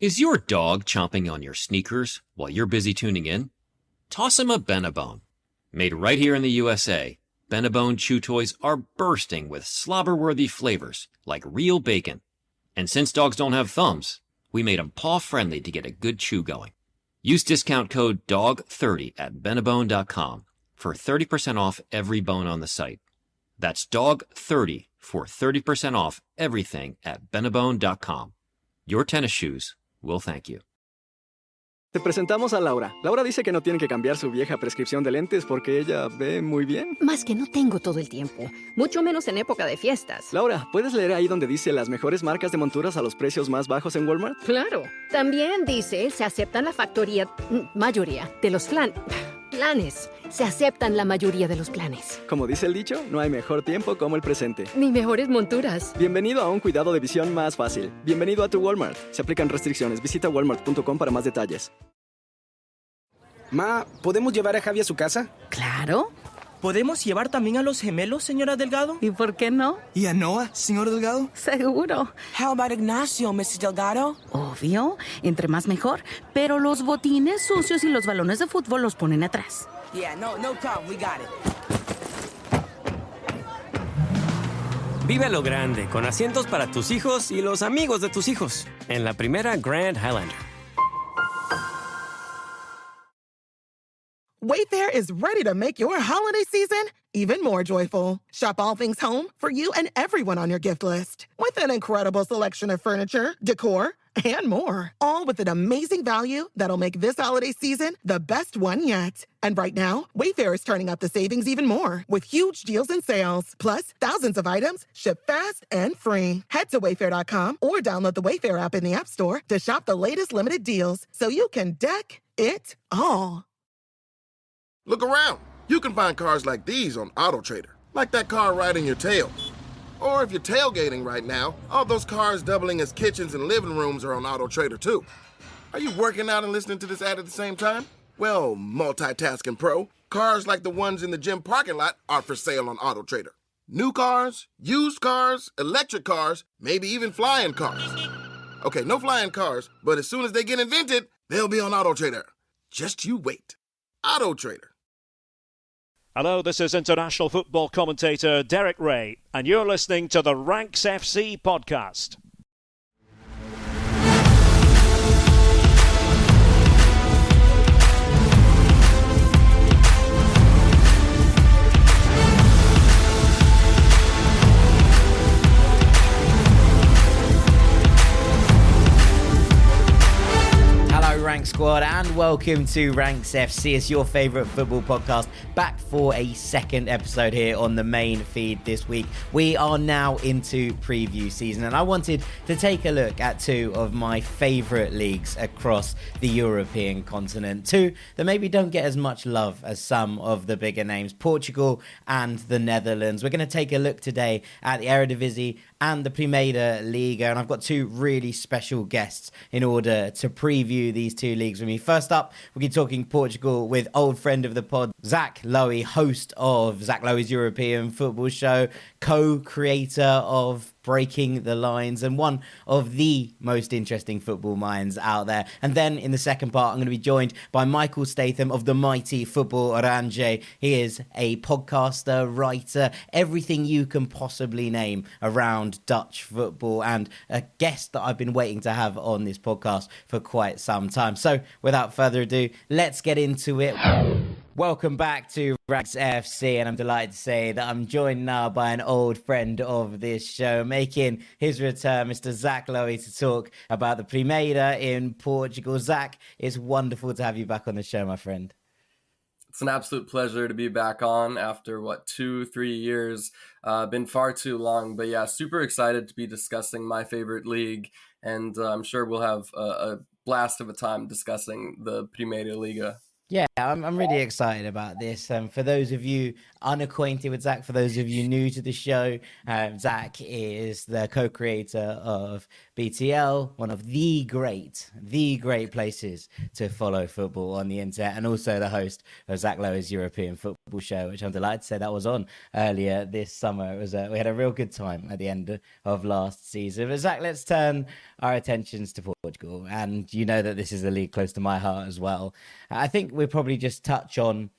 Is your dog chomping on your sneakers while you're busy tuning in? Toss him a Benebone. Made right here in the USA, Benebone chew toys are bursting with slobber-worthy flavors like real bacon. And since dogs don't have thumbs, we made them paw-friendly to get a good chew going. Use discount code DOG30 at Benebone.com for 30% off every bone on the site. That's DOG30 for 30% off everything at Benebone.com. Your tennis shoes will thank you. Te presentamos a Laura. Laura dice que no tiene que cambiar su vieja prescripción de lentes porque ella ve muy bien. Más que no tengo todo el tiempo, mucho menos en época de fiestas. Laura, ¿puedes leer ahí donde dice las mejores marcas de monturas a los precios más bajos en Walmart? Claro. También dice, se aceptan la mayoría de los planes. Se aceptan la mayoría de los planes. Como dice el dicho, no hay mejor tiempo como el presente. Ni mejores monturas. Bienvenido a un cuidado de visión más fácil. Bienvenido a tu Walmart. Se aplican restricciones. Visita walmart.com para más detalles. Ma, ¿podemos llevar a Javi a su casa? Claro. ¿Podemos llevar también a los gemelos, señora Delgado? ¿Y por qué no? ¿Y a Noah, señor Delgado? Seguro. How about Ignacio, Mrs. Delgado? Obvio. Entre más mejor. Pero los botines sucios y los balones de fútbol los ponen atrás. Yeah, no problem. We got it. Vive a lo grande, con asientos para tus hijos y los amigos de tus hijos, en la primera Grand Highlander. Wayfair is ready to make your holiday season even more joyful. Shop all things home for you and everyone on your gift list. With an incredible selection of furniture, decor, and more. All with an amazing value that'll make this holiday season the best one yet. And right now, Wayfair is turning up the savings even more with huge deals and sales. Plus, thousands of items ship fast and free. Head to Wayfair.com or download the Wayfair app in the App Store to shop the latest limited deals so you can deck it all. Look around. You can find cars like these on AutoTrader, like that car right in your tail. Or if you're tailgating right now, all those cars doubling as kitchens and living rooms are on AutoTrader too. Are you working out and listening to this ad at the same time? Well, multitasking pro, cars like the ones in the gym parking lot are for sale on AutoTrader. New cars, used cars, electric cars, maybe even flying cars. Okay, no flying cars, but as soon as they get invented, they'll be on AutoTrader. Just you wait. AutoTrader. Hello, this is international football commentator Derek Ray, and you're listening to the Ranks FC podcast. Ranks Squad, and welcome to Ranks FC. It's your favourite football podcast, back for a second episode here on the main feed this week. We are now into preview season, and I wanted to take a look at two of my favourite leagues across the European continent. Two that maybe don't get as much love as some of the bigger names, Portugal and the Netherlands. We're going to take a look today at the Eredivisie and the Primeira Liga, and I've got two really special guests in order to preview these two leagues with me. First up, we'll be talking Portugal with old friend of the pod, Zach Lowy, host of Zach Lowy's European Football Show, co-creator of Breaking the Lines, and one of the most interesting football minds out there. And then in the second part, I'm going to be joined by Michael Statham of the mighty Football Orange. He is a podcaster, writer, everything you can possibly name around Dutch football, and a guest that I've been waiting to have on this podcast for quite some time. So without further ado, let's get into it. Welcome back to Ranks FC, and I'm delighted to say that I'm joined now by an old friend of this show, making his return, Mr. Zach Lowy, to talk about the Primeira in Portugal. Zach, it's wonderful to have you back on the show, my friend. It's an absolute pleasure to be back on after, 2-3 years? Been far too long, but yeah, super excited to be discussing my favorite league, and I'm sure we'll have a blast of a time discussing the Primeira Liga. Yeah, I'm really excited about this. For those of you unacquainted with Zach, for those of you new to the show, Zach is the co-creator of BTL, one of the great places to follow football on the internet, and also the host of Zach Lowy's European Football football show, which I'm delighted to say that was on earlier this summer. It was we had a real good time at the end of last season. But Zach, let's turn our attentions to Portugal. And you know that this is a league close to my heart as well. I think we'll probably just touch on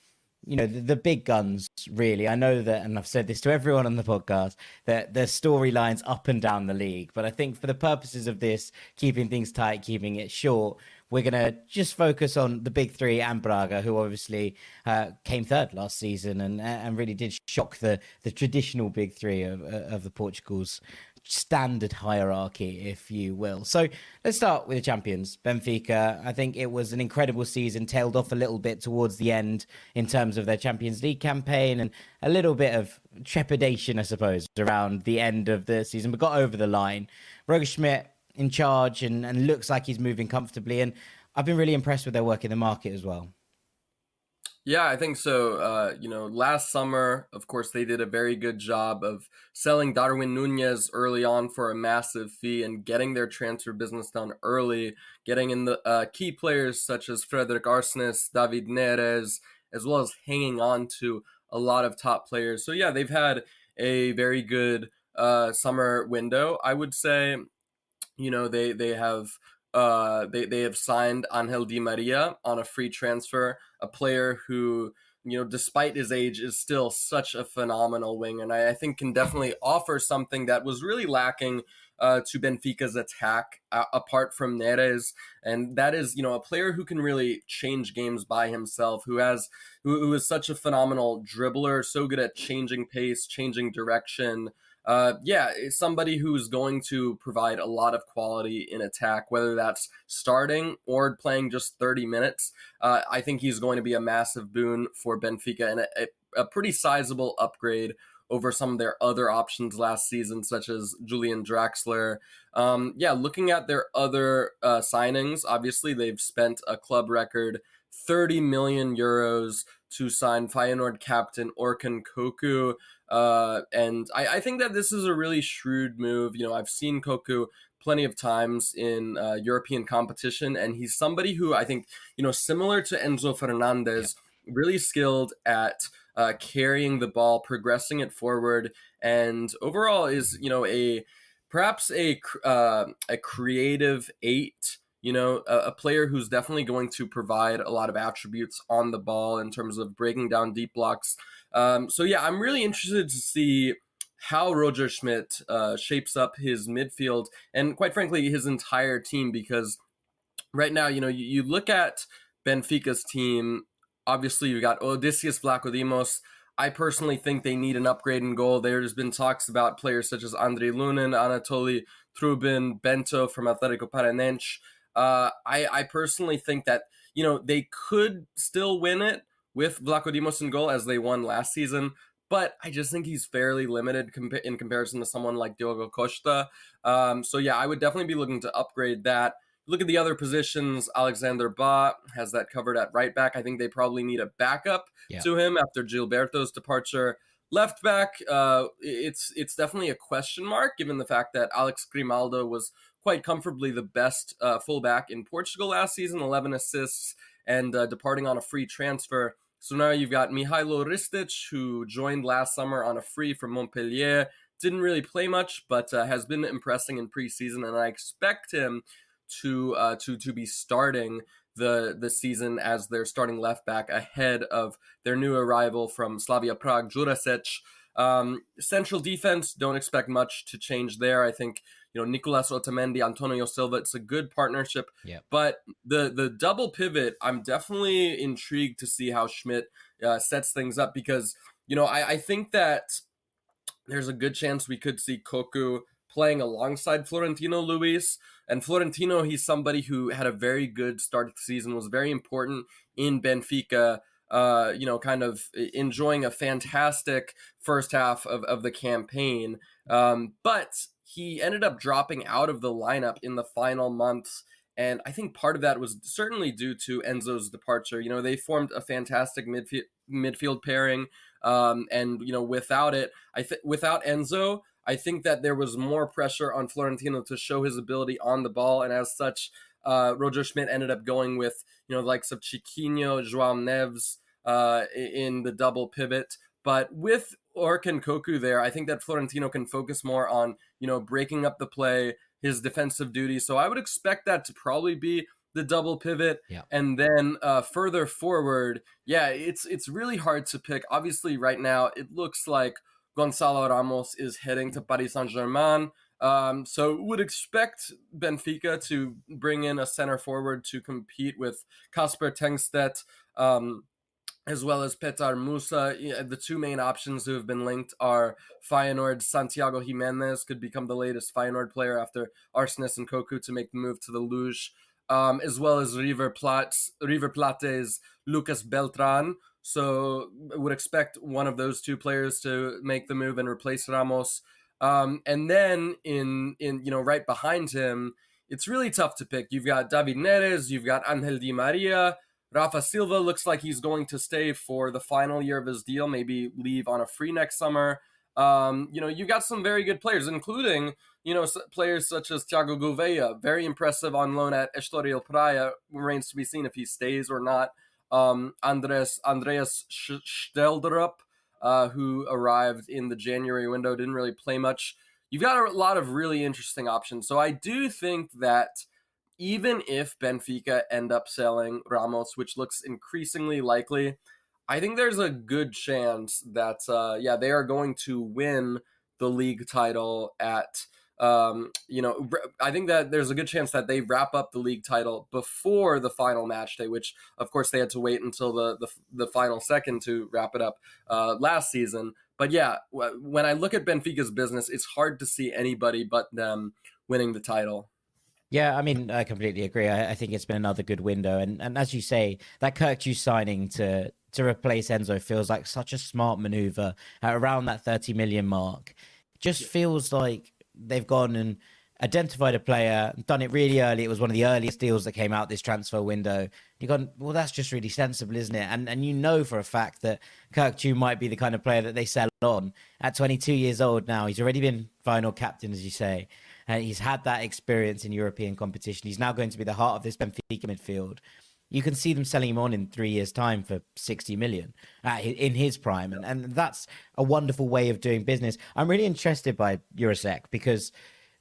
the big guns, really. I know that, and I've said this to everyone on the podcast, that there's storylines up and down the league. But I think for the purposes of this, keeping things tight, keeping it short, we're going to just focus on the big three and Braga, who obviously came third last season and really did shock the traditional big three of the Portugal's standard hierarchy, if you will. So let's start with the champions, Benfica. I think it was an incredible season, tailed off a little bit towards the end in terms of their Champions League campaign, and a little bit of trepidation, I suppose, around the end of the season, but got over the line. Roger Schmidt in charge and looks like he's moving comfortably, and I've been really impressed with their work in the market as well. Yeah, I think so. Last summer, of course, they did a very good job of selling Darwin Nunez early on for a massive fee and getting their transfer business done early, getting in the key players such as Frederic Arsenis, David Neres, as well as hanging on to a lot of top players. So yeah, they've had a very good summer window, I would say. They have signed Angel Di Maria on a free transfer, a player who, despite his age, is still such a phenomenal winger, and I think can definitely offer something that was really lacking to Benfica's attack, apart from Neres, and that is, a player who can really change games by himself, who is such a phenomenal dribbler, so good at changing pace, changing direction. It's somebody who's going to provide a lot of quality in attack, whether that's starting or playing just 30 minutes. I think he's going to be a massive boon for Benfica and a pretty sizable upgrade over some of their other options last season, such as Julian Draxler. Looking at their other signings, obviously they've spent a club record 30 million euros to sign Feyenoord captain Orkun Koku. And I think that this is a really shrewd move. I've seen Koku plenty of times in European competition, and he's somebody who I think, similar to Enzo Fernandez, really skilled at carrying the ball, progressing it forward, and overall is, perhaps a creative eight. A player who's definitely going to provide a lot of attributes on the ball in terms of breaking down deep blocks. I'm really interested to see how Roger Schmidt shapes up his midfield and, quite frankly, his entire team, because right now, you look at Benfica's team, obviously you got Odysseus Vlachodimos. I personally think they need an upgrade in goal. There's been talks about players such as Andrei Lunin, Anatoly Trubin, Bento from Atletico Paranense. I personally think that, they could still win it with Vlachodimos in goal as they won last season, but I just think he's fairly limited in comparison to someone like Diogo Costa. I would definitely be looking to upgrade that. Look at the other positions. Alexander Ba has that covered at right back. I think they probably need a backup to him after Gilberto's departure. Left back, it's definitely a question mark, given the fact that Alex Grimaldo was quite comfortably the best fullback in Portugal last season, 11 assists, and departing on a free transfer. So now you've got Mihailo Ristic, who joined last summer on a free from Montpellier. Didn't really play much, but has been impressing in preseason, and I expect him to be starting the season as their starting left back ahead of their new arrival from Slavia Prague, Jurasek. Central defense, don't expect much to change there. I think, Nicolas Otamendi, Antonio Silva, it's a good partnership. Yep. But the double pivot, I'm definitely intrigued to see how Schmidt sets things up, because, I think that there's a good chance we could see Koku playing alongside Florentino Luis. And Florentino, he's somebody who had a very good start of the season, was very important in Benfica, kind of enjoying a fantastic first half of the campaign. But he ended up dropping out of the lineup in the final months. And I think part of that was certainly due to Enzo's departure. They formed a fantastic midfield pairing. Without it, without Enzo, I think that there was more pressure on Florentino to show his ability on the ball. And as such, Roger Schmidt ended up going with, the likes of Chiquinho, João Neves, in the double pivot. But with Ork and Koku there, I think that Florentino can focus more on, breaking up the play, his defensive duty. So I would expect that to probably be the double pivot. Yeah. And then further forward, it's really hard to pick. Obviously, right now, it looks like Gonzalo Ramos is heading to Paris Saint-Germain. So would expect Benfica to bring in a center forward to compete with Kasper Tengstedt, as well as Petar Musa. The two main options who have been linked are Feyenoord's Santiago Jimenez, could become the latest Feyenoord player after Arsenis and Koku to make the move to the Luge, as well as River Plate's Lucas Beltran. So would expect one of those two players to make the move and replace Ramos. And then in right behind him, it's really tough to pick. You've got David Neres, you've got Angel Di Maria. Rafa Silva looks like he's going to stay for the final year of his deal, maybe leave on a free next summer. You've got some very good players, including, players such as Thiago Gouveia, very impressive on loan at Estoril Praia. Remains to be seen if he stays or not. Andreas Stelderup, who arrived in the January window, didn't really play much. You've got a lot of really interesting options. So I do think that even if Benfica end up selling Ramos, which looks increasingly likely, I think there's a good chance that, they are going to win the league title at, I think that there's a good chance that they wrap up the league title before the final match day, which of course they had to wait until the final second to wrap it up last season. But yeah, when I look at Benfica's business, it's hard to see anybody but them winning the title. Yeah, I mean, I completely agree. I think it's been another good window. And as you say, that Kirkju signing to replace Enzo feels like such a smart maneuver at around that 30 million mark. Just feels like they've gone and identified a player, done it really early. It was one of the earliest deals that came out this transfer window. You've gone, well, that's just really sensible, isn't it? And for a fact that Kirkju might be the kind of player that they sell on. At 22 years old now, he's already been final captain, as you say. And he's had that experience in European competition. He's now going to be the heart of this Benfica midfield. You can see them selling him on in 3 years' time for 60 million in his prime. And that's a wonderful way of doing business. I'm really interested by Jurasek because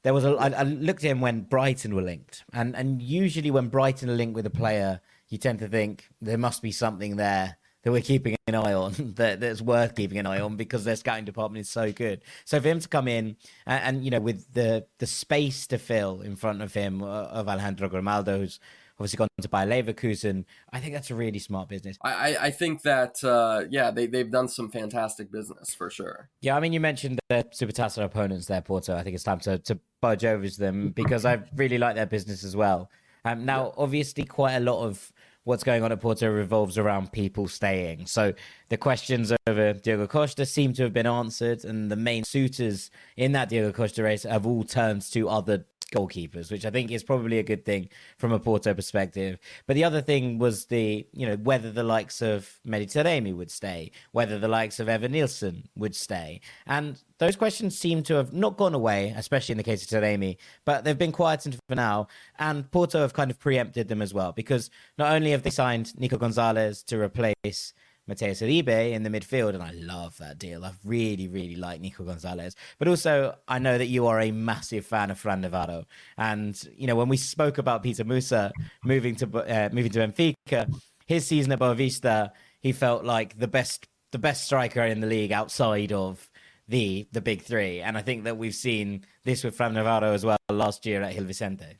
I looked at him when Brighton were linked. And usually when Brighton are linked with a player, you tend to think there must be something there that we're keeping an eye on, that's worth keeping an eye on because their scouting department is so good. So for him to come in and with the space to fill in front of him, of Alejandro Grimaldo, who's obviously gone to Bayer Leverkusen, I think that's a really smart business. I think that, they've done some fantastic business for sure. Yeah, I mean, you mentioned the Supertaça opponents there, Porto. I think it's time to budge over to them because I really like their business as well. Obviously, quite a lot of what's going on at Porto revolves around people staying. So the questions over Diogo Costa seem to have been answered, and the main suitors in that Diogo Costa race have all turned to other goalkeepers, which I think is probably a good thing from a Porto perspective. But the other thing was whether the likes of Mehdi Taremi would stay, whether the likes of Evan Nielsen would stay. And those questions seem to have not gone away, especially in the case of Taremi, but they've been quietened for now. And Porto have kind of preempted them as well, because not only have they signed Nico Gonzalez to replace Mateus Uribe in the midfield, and I love that deal. I really, really like Nico Gonzalez. But also, I know that you are a massive fan of Fran Navarro. And, when we spoke about Peter Musa moving to Benfica, his season at Boavista, he felt like the best striker in the league outside of the big three. And I think that we've seen this with Fran Navarro as well last year at Gil Vicente.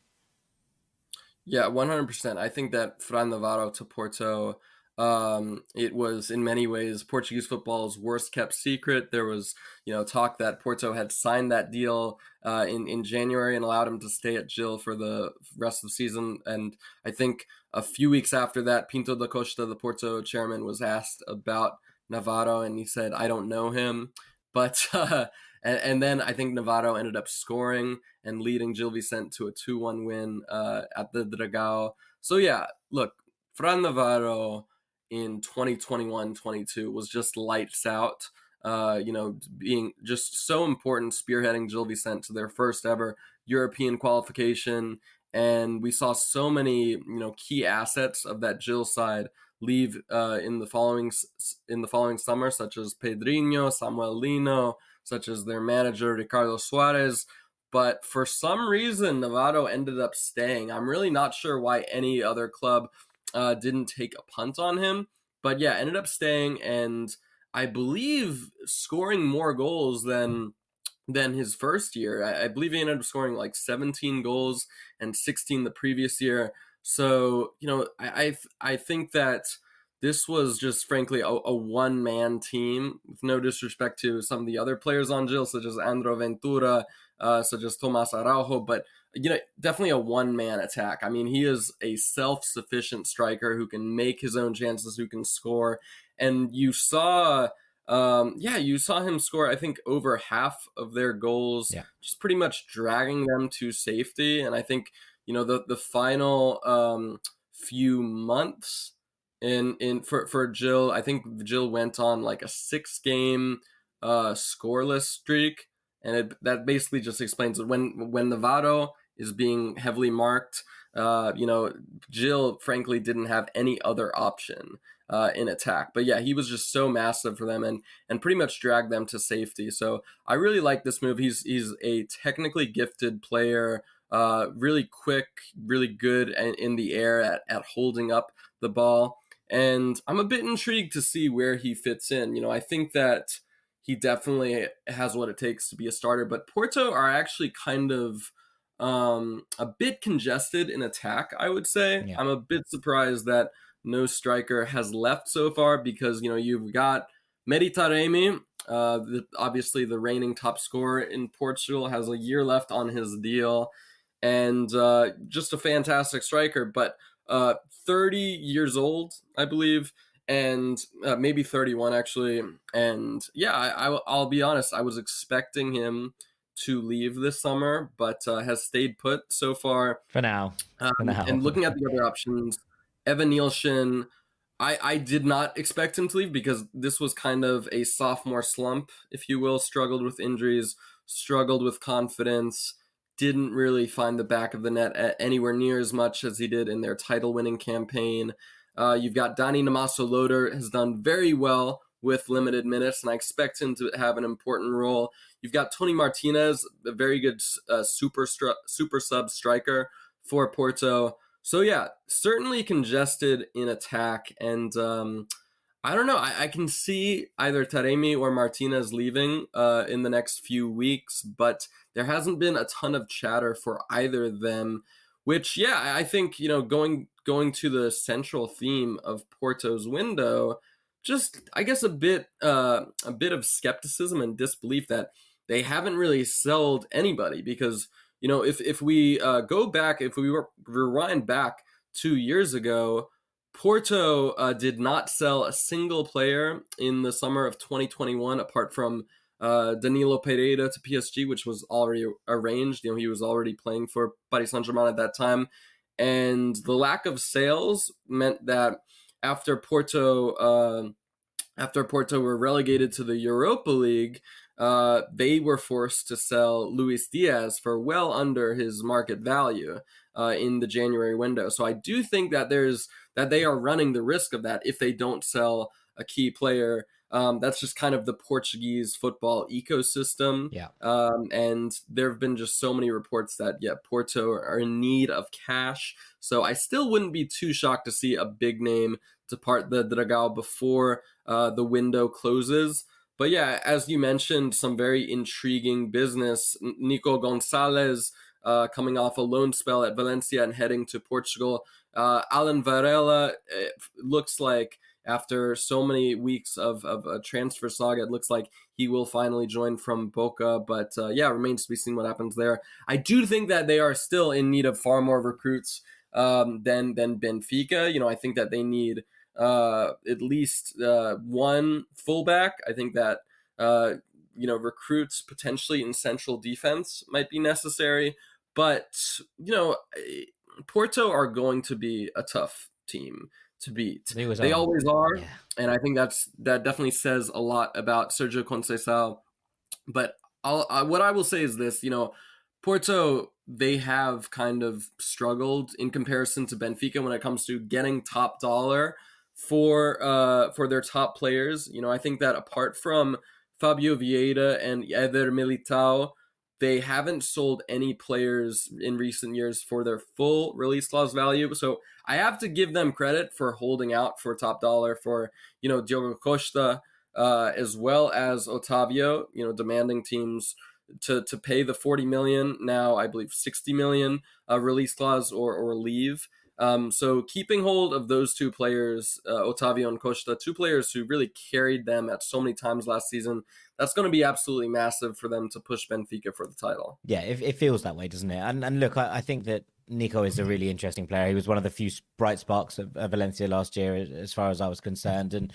Yeah, 100%. I think that Fran Navarro to Porto, it was in many ways Portuguese football's worst kept secret. There was, talk that Porto had signed that deal in January and allowed him to stay at Gil for the rest of the season. And I think a few weeks after that, Pinto da Costa, the Porto chairman, was asked about Navarro, and he said, "I don't know him." But and then I think Navarro ended up scoring and leading Gil Vicente to a 2-1 win at the Dragao. So yeah, look, Fran Navarro in 2021-22 was just lights out, being just so important, spearheading Gil Vicente to their first ever European qualification. And we saw so many, key assets of that Gil side leave in the following summer, such as Pedrinho, Samuel Lino, such as their manager Ricardo Suarez. But for some reason, Navarro ended up staying. I'm really not sure why any other club didn't take a punt on him. But yeah, ended up staying, and I believe scoring more goals than his first year. I believe he ended up scoring like 17 goals and 16 the previous year. So, I think that this was just frankly a one-man team, with no disrespect to some of the other players on Gil, such as Andro Ventura, such as Tomas Araujo, but definitely a one-man attack. I mean, he is a self-sufficient striker who can make his own chances, who can score. And you saw him score, I think, over half of their goals, just pretty much dragging them to safety. And I think, the final few months for Gil, I think Gil went on like a 6-game scoreless streak. And that basically just explains that when Navarro is being heavily marked, Gil frankly didn't have any other option in attack. But yeah, he was just so massive for them and pretty much dragged them to safety. So I really like this move. He's a technically gifted player, really quick, really good in the air at holding up the ball. And I'm a bit intrigued to see where he fits in. I think that he definitely has what it takes to be a starter, but Porto are actually kind of a bit congested in attack, I would say. Yeah. I'm a bit surprised that no striker has left so far, because, you've got Mehdi Taremi, obviously the reigning top scorer in Portugal, has a year left on his deal, and just a fantastic striker, but 30 years old, I believe, and maybe 31 actually. And yeah, I'll be honest, I was expecting him to leave this summer, but has stayed put so far. For now. And looking at the other options, Evan Nielsen, I did not expect him to leave, because this was kind of a sophomore slump, if you will. Struggled with injuries, struggled with confidence, didn't really find the back of the net anywhere near as much as he did in their title-winning campaign. You've got Dani Namaso Loader, has done very well with limited minutes, and I expect him to have an important role. You've got Tony Martinez, a very good super sub striker for Porto. So yeah, certainly congested in attack, and I don't know. I can see either Taremi or Martinez leaving in the next few weeks, but there hasn't been a ton of chatter for either of them, which, yeah, I think, going to the central theme of Porto's window, just, I guess, a bit of skepticism and disbelief that they haven't really sold anybody, because, if we go back, if we rewind back 2 years ago, Porto did not sell a single player in the summer of 2021, apart from Danilo Pereira to PSG, which was already arranged. He was already playing for Paris Saint-Germain at that time. And the lack of sales meant that after Porto were relegated to the Europa League, they were forced to sell Luis Diaz for well under his market value in the January window. So I do think that they are running the risk of that if they don't sell a key player. That's just kind of the Portuguese football ecosystem. Yeah. And there have been just so many reports that, Porto are in need of cash. So I still wouldn't be too shocked to see a big name depart the Dragão before the window closes. But yeah, as you mentioned, some very intriguing business. Nico Gonzalez coming off a loan spell at Valencia and heading to Portugal. Alan Varela, looks like, after so many weeks of a transfer saga, it looks like he will finally join from Boca. But remains to be seen what happens there. I do think that they are still in need of far more recruits than Benfica. I think that they need at least one fullback. I think that recruits potentially in central defense might be necessary. But Porto are going to be a tough team to beat. They always are. Yeah. And I think that definitely says a lot about Sergio Conceição. But what I will say is this, Porto, they have kind of struggled in comparison to Benfica when it comes to getting top dollar. for their top players. I think that apart from Fabio Vieira and Eder Militao, they haven't sold any players in recent years for their full release clause value. So I have to give them credit for holding out for top dollar for, Diogo Costa, as well as Otavio, demanding teams to pay the 40 million, now I believe 60 million release clause or leave. So keeping hold of those two players, Otavio and Costa, two players who really carried them at so many times last season, that's going to be absolutely massive for them to push Benfica for the title. Yeah, it feels that way, doesn't it? And look, I think that Nico is a really interesting player. He was one of the few bright sparks of Valencia last year, as far as I was concerned. And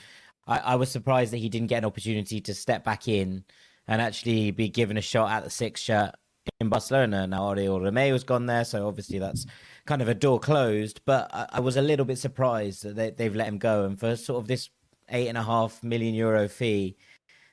I was surprised that he didn't get an opportunity to step back in and actually be given a shot at the sixth shirt in Barcelona. Now, Oriol Romeu has gone there, so obviously that's kind of a door closed. But I was a little bit surprised that they've let him go. And for sort of this €8.5 million fee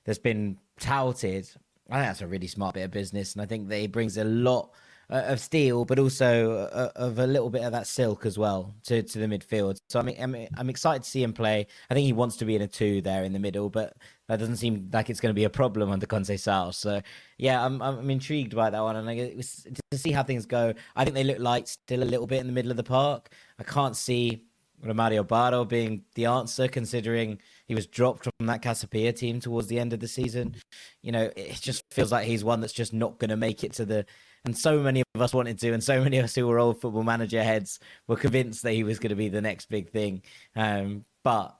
that's been touted, I think that's a really smart bit of business. And I think that he brings a lot of steel, but also of a little bit of that silk as well to the midfield. So I'm excited to see him play. I think he wants to be in a 2 there in the middle, but that doesn't seem like it's going to be a problem under Conceição. So yeah, I'm intrigued by that one, and to see how things go. I think they look light still a little bit in the middle of the park. I can't see Romario Barro being the answer, considering he was dropped from that Casapia team towards the end of the season. It just feels like he's one that's just not going to make it to the... And so many of us wanted to, and so many of us who were old Football Manager heads were convinced that he was going to be the next big thing. But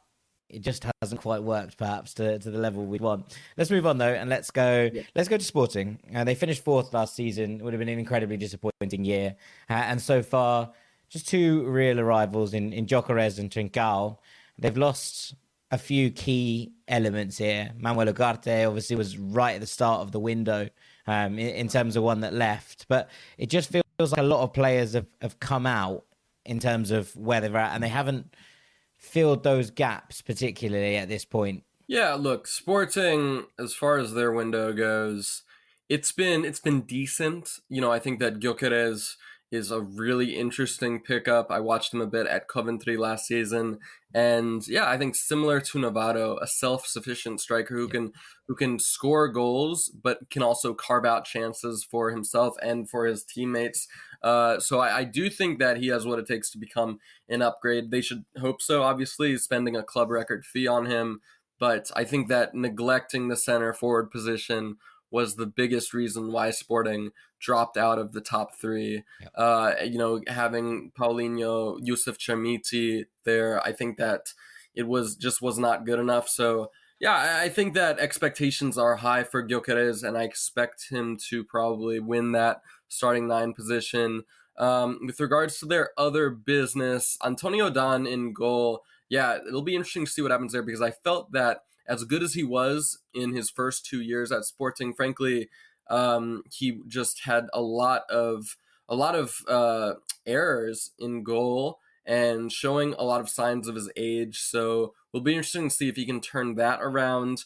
it just hasn't quite worked, perhaps, to the level we'd want. Let's move on, though, and let's go to Sporting. They finished 4th last season. It would have been an incredibly disappointing year. And so far, just 2 real arrivals in Gyökeres and Trincao. They've lost a few key elements here. Manuel Ugarte obviously was right at the start of the window in terms of one that left. But it just feels like a lot of players have come out in terms of where they're at, and they haven't filled those gaps particularly at this point. Yeah, look, Sporting, as far as their window goes, it's been decent. I think that Gyökeres is a really interesting pickup. I watched him a bit at Coventry last season, and yeah, I think similar to Navarro, a self-sufficient striker who can score goals, but can also carve out chances for himself and for his teammates. So I do think that he has what it takes to become an upgrade. They should hope so, obviously, spending a club record fee on him, but I think that neglecting the center forward position was the biggest reason why Sporting dropped out of the top 3. Having Paulinho, Youssef Chermiti there, I think that it was not good enough. So yeah, I think that expectations are high for Gyökeres, and I expect him to probably win that starting 9 position. With regards to their other business, Antonio Dan in goal, yeah, it'll be interesting to see what happens there, because I felt that as good as he was in his first 2 years at Sporting, frankly, he just had a lot of errors in goal and showing a lot of signs of his age. So it'll be interesting to see if he can turn that around.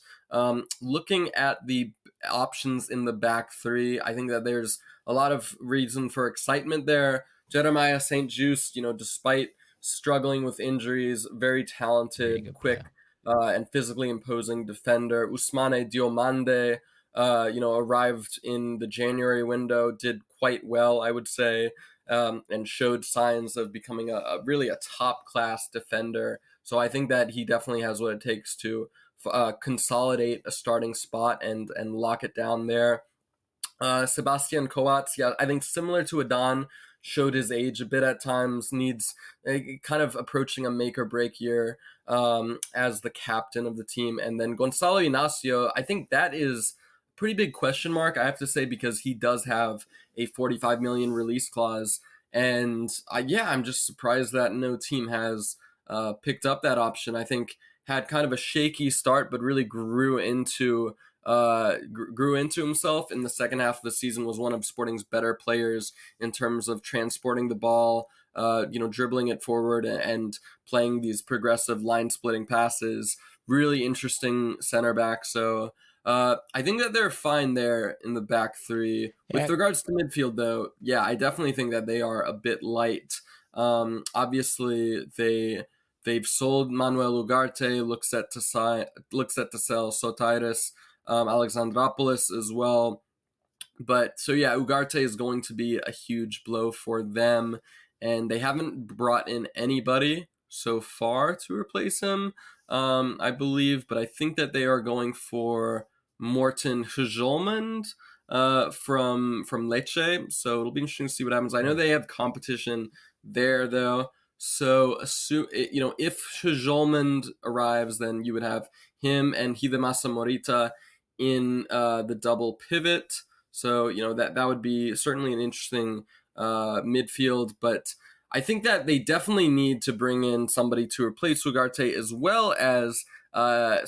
Looking at the options in the back 3, I think that there's a lot of reason for excitement there. Jeremiah St. Just, despite struggling with injuries, very talented, quick, and physically imposing defender. Ousmane Diomande, arrived in the January window, did quite well, I would say, and showed signs of becoming a really top-class defender. So I think that he definitely has what it takes to consolidate a starting spot and lock it down there. Sebastian Coates, yeah, I think similar to Adan, showed his age a bit at times, needs kind of approaching a make or break year as the captain of the team. And then Gonzalo Inacio, I think that is a pretty big question mark, I have to say, because he does have a 45 million release clause. And I'm just surprised that no team has picked up that option. I think had kind of a shaky start, but really grew into himself in the second half of the season, was one of Sporting's better players in terms of transporting the ball, dribbling it forward and playing these progressive line splitting passes. Really interesting center back. So I think that they're fine there in the back 3. With regards to midfield, though, yeah, I definitely think that they are a bit light. Obviously, they They've sold Manuel Ugarte, looks set to sell Sotiris, Alexandropoulos as well. But so yeah, Ugarte is going to be a huge blow for them, and they haven't brought in anybody so far to replace him, I believe. But I think that they are going for Morten Hjulmand from Lecce. So it'll be interesting to see what happens. I know they have competition there though. So if Hjulmand arrives, then you would have him and Hidemasa Morita in the double pivot. So, that would be certainly an interesting midfield, but I think that they definitely need to bring in somebody to replace Ugarte as well as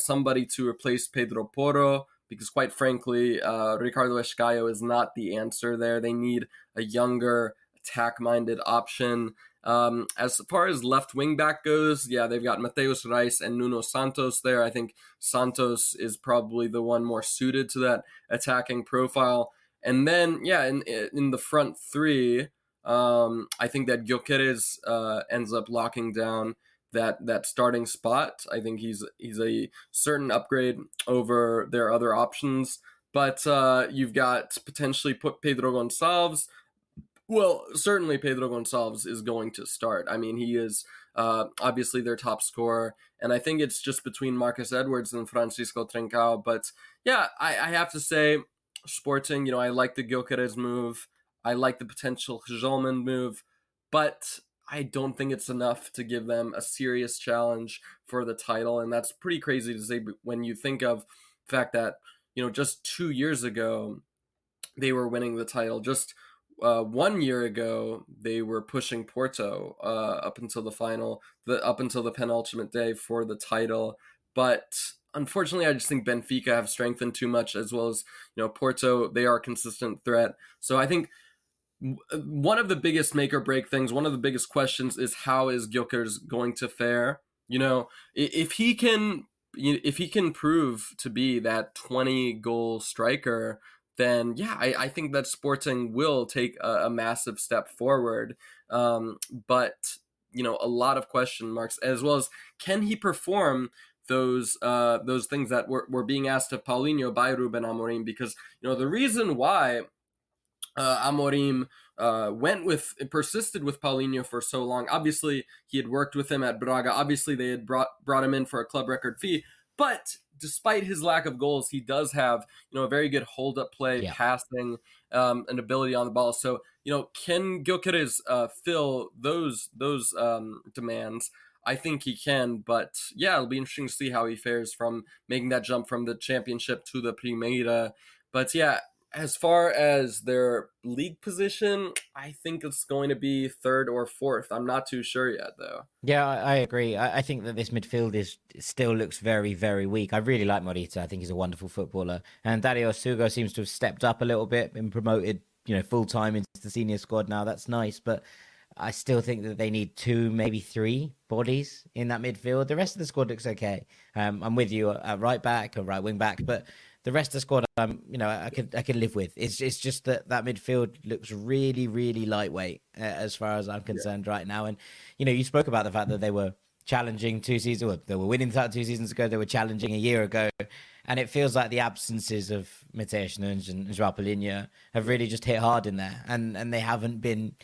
somebody to replace Pedro Porro, because quite frankly, Ricardo Escaio is not the answer there. They need a younger, attack-minded option. As far as left wing back goes, yeah, they've got Mateus Reis and Nuno Santos there. I think Santos is probably the one more suited to that attacking profile. And then, yeah, in the front three, I think that Gyökeres ends up locking down that starting spot. I think he's a certain upgrade over their other options. But you've got potentially Pedro Gonçalves. Well, certainly Pedro Gonçalves is going to start. I mean, he is obviously their top scorer, and I think it's just between Marcus Edwards and Francisco Trincao. But yeah, I have to say, Sporting, I like the Gyökeres move. I like the potential Hjulmand move, but I don't think it's enough to give them a serious challenge for the title, and that's pretty crazy to say when you think of the fact that, just 2 years ago, they were winning the title. Just 1 year ago, they were pushing Porto up until the penultimate day for the title. But unfortunately, I just think Benfica have strengthened too much, as well as Porto. They are a consistent threat. So I think one of the biggest make or break things, one of the biggest questions is how is Gyökeres going to fare? If he can prove to be that 20 goal striker, then yeah, I think that Sporting will take a massive step forward. But a lot of question marks, as well as can he perform those things that were being asked of Paulinho by Ruben Amorim? Because the reason why Amorim persisted with Paulinho for so long. Obviously, he had worked with him at Braga. Obviously, they had brought him in for a club record fee. But despite his lack of goals, he does have a very good hold up play, passing, an ability on the ball. So can Gyökeres fill those demands? I think he can, but yeah, it'll be interesting to see how he fares from making that jump from the championship to the Primeira. But yeah, as far as their league position, I think it's going to be third or fourth. I'm not too sure yet, though. Yeah, I agree. I think that this midfield still looks very, very weak. I really like Morita. I think he's a wonderful footballer. And Dario Sugo seems to have stepped up a little bit, been promoted, full-time into the senior squad now. That's nice. But I still think that they need 2, maybe 3 bodies in that midfield. The rest of the squad looks okay. I'm with you at right back or right wing back, but the rest of the squad, I could live with. It's just that midfield looks really, really lightweight as far as I'm concerned right now. And you spoke about the fact that they were challenging 2 seasons, or they were winning the title 2 seasons ago. They were challenging a year ago, and it feels like the absences of Mateus Nunes and João Palhinha have really just hit hard in there, and they haven't been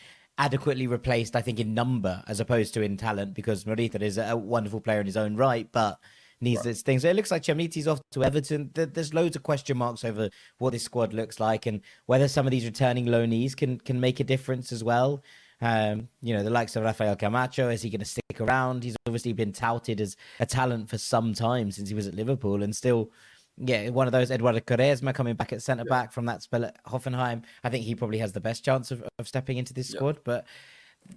adequately replaced, I think, in number as opposed to in talent, because Morita is a wonderful player in his own right, but needs this thing. So it looks like Chamiti's off to Everton. There's loads of question marks over what this squad looks like and whether some of these returning loanees can make a difference as well. The likes of Rafael Camacho, is he going to stick around? He's obviously been touted as a talent for some time since he was at Liverpool, and still, one of those. Eduardo Quaresma coming back at centre-back from that spell at Hoffenheim. I think he probably has the best chance of stepping into this squad, but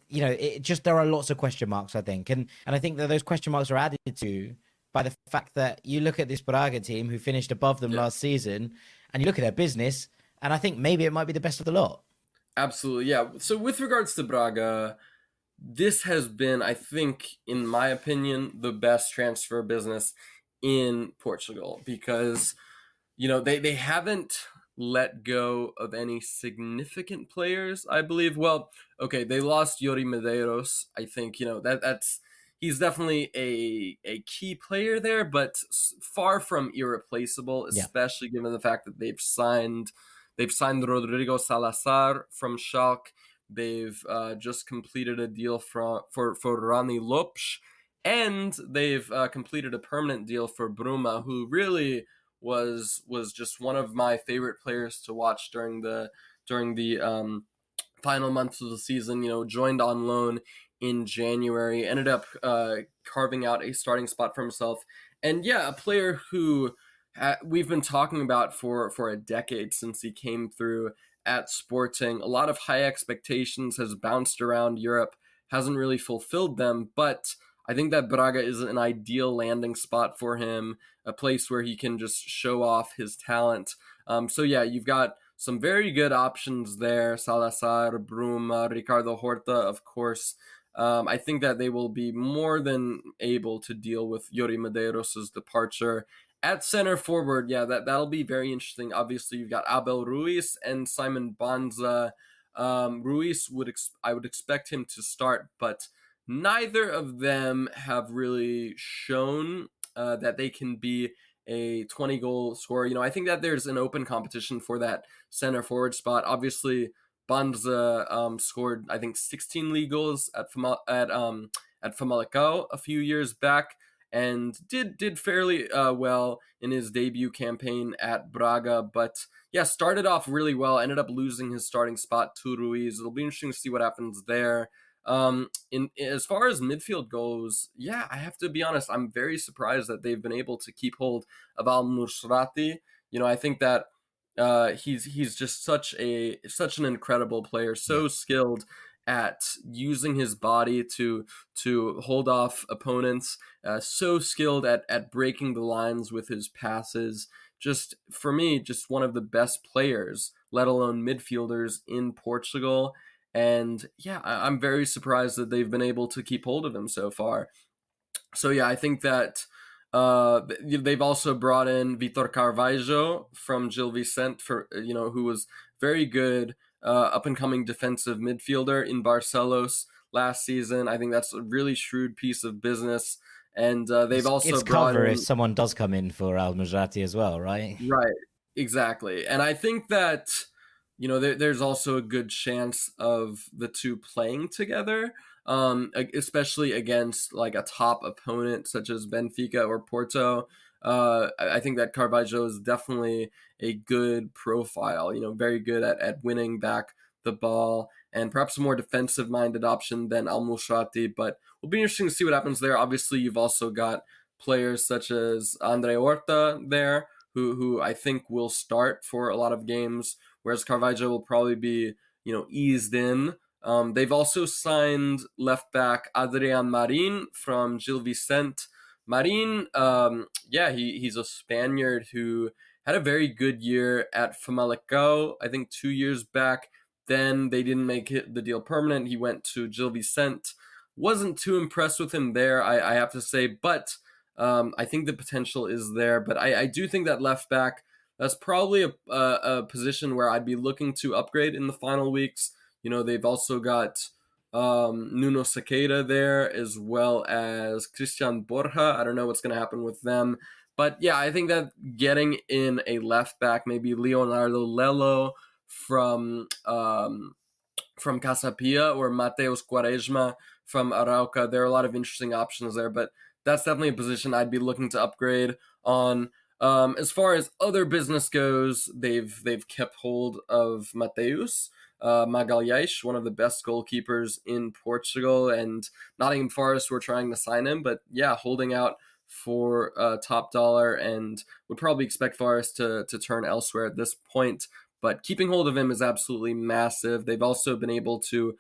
there are lots of question marks, I think. And I think that those question marks are added to by the fact that you look at this Braga team who finished above them last season, and you look at their business, and I think maybe it might be the best of the lot. Absolutely, yeah. So with regards to Braga, this has been, I think, in my opinion, the best transfer business in Portugal, because, they haven't let go of any significant players, I believe. Well, okay, they lost Yori Medeiros. I think, he's definitely a key player there, but far from irreplaceable, especially given the fact that they've signed Rodrigo Salazar from Schalke. They've just completed a deal for Rani Lopes, and they've completed a permanent deal for Bruma, who really was just one of my favorite players to watch during the final months of the season. Joined on loan in January, ended up carving out a starting spot for himself, and a player who we've been talking about for a decade since he came through at Sporting. A lot of high expectations, has bounced around Europe, hasn't really fulfilled them, but I think that Braga is an ideal landing spot for him, a place where he can just show off his talent. You've got some very good options there. Salazar, Bruma, Ricardo Horta, of course. I think that they will be more than able to deal with Yuri Medeiros' departure. At center forward, that'll be very interesting. Obviously, you've got Abel Ruiz and Simon Banza. Ruiz I would expect him to start, but neither of them have really shown that they can be a 20-goal scorer. I think that there's an open competition for that center forward spot. Obviously, Banza scored, I think, 16 league goals at Famalicão a few years back, and did fairly well in his debut campaign at Braga, but started off really well, ended up losing his starting spot to Ruiz. It'll be interesting to see what happens there. As far as midfield goes, I have to be honest, I'm very surprised that they've been able to keep hold of Al Musrati. I think that he's just such an incredible player, so skilled at using his body to hold off opponents, so skilled at breaking the lines with his passes. Just, for me, just one of the best players, let alone midfielders, in Portugal. And I'm very surprised that they've been able to keep hold of him so far. So I think that they've also brought in Vitor Carvalho from Gil Vicente, who was very good up-and-coming defensive midfielder in Barcelos last season. I think that's a really shrewd piece of business. And they've also brought cover in, if someone does come in for Al Musrati as well, right? Right, exactly. And I think that there's also a good chance of the two playing together, especially against like a top opponent such as Benfica or Porto. I think that Carvalho is definitely a good profile, very good at winning back the ball, and perhaps a more defensive-minded option than Al Musrati, but it'll be interesting to see what happens there. Obviously, you've also got players such as Andre Horta there, who I think will start for a lot of games, whereas Carvalho will probably be, eased in. They've also signed left back Adrian Marin from Gil Vicente. Marin, he's a Spaniard who had a very good year at Famalicão, I think 2 years back. Then they didn't make the deal permanent. He went to Gil Vicente. Wasn't too impressed with him there, I have to say, but I think the potential is there. But I do think that left back, that's probably a position where I'd be looking to upgrade in the final weeks. They've also got Nuno Sequeira there, as well as Christian Borja. I don't know what's going to happen with them. But I think that getting in a left back, maybe Leonardo Lello from Casapia or Mateus Quaresma from Arauca, there are a lot of interesting options there, but that's definitely a position I'd be looking to upgrade on. As far as other business goes, they've kept hold of Mateus Magalhães, one of the best goalkeepers in Portugal, and Nottingham Forest were trying to sign him, but holding out for top dollar, and would probably expect Forest to turn elsewhere at this point. But keeping hold of him is absolutely massive. They've also been able to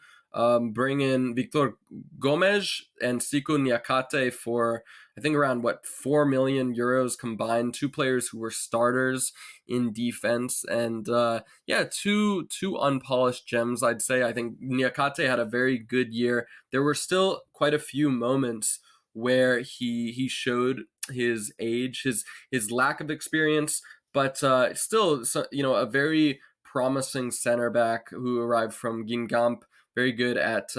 bring in Victor Gomes and Siku Niakate for, I think, around 4 million euros combined. Two players who were starters in defense, and two unpolished gems, I'd say. I think Niakate had a very good year. There were still quite a few moments where he showed his age, his lack of experience, but still, a very promising center back who arrived from Guingamp, very good at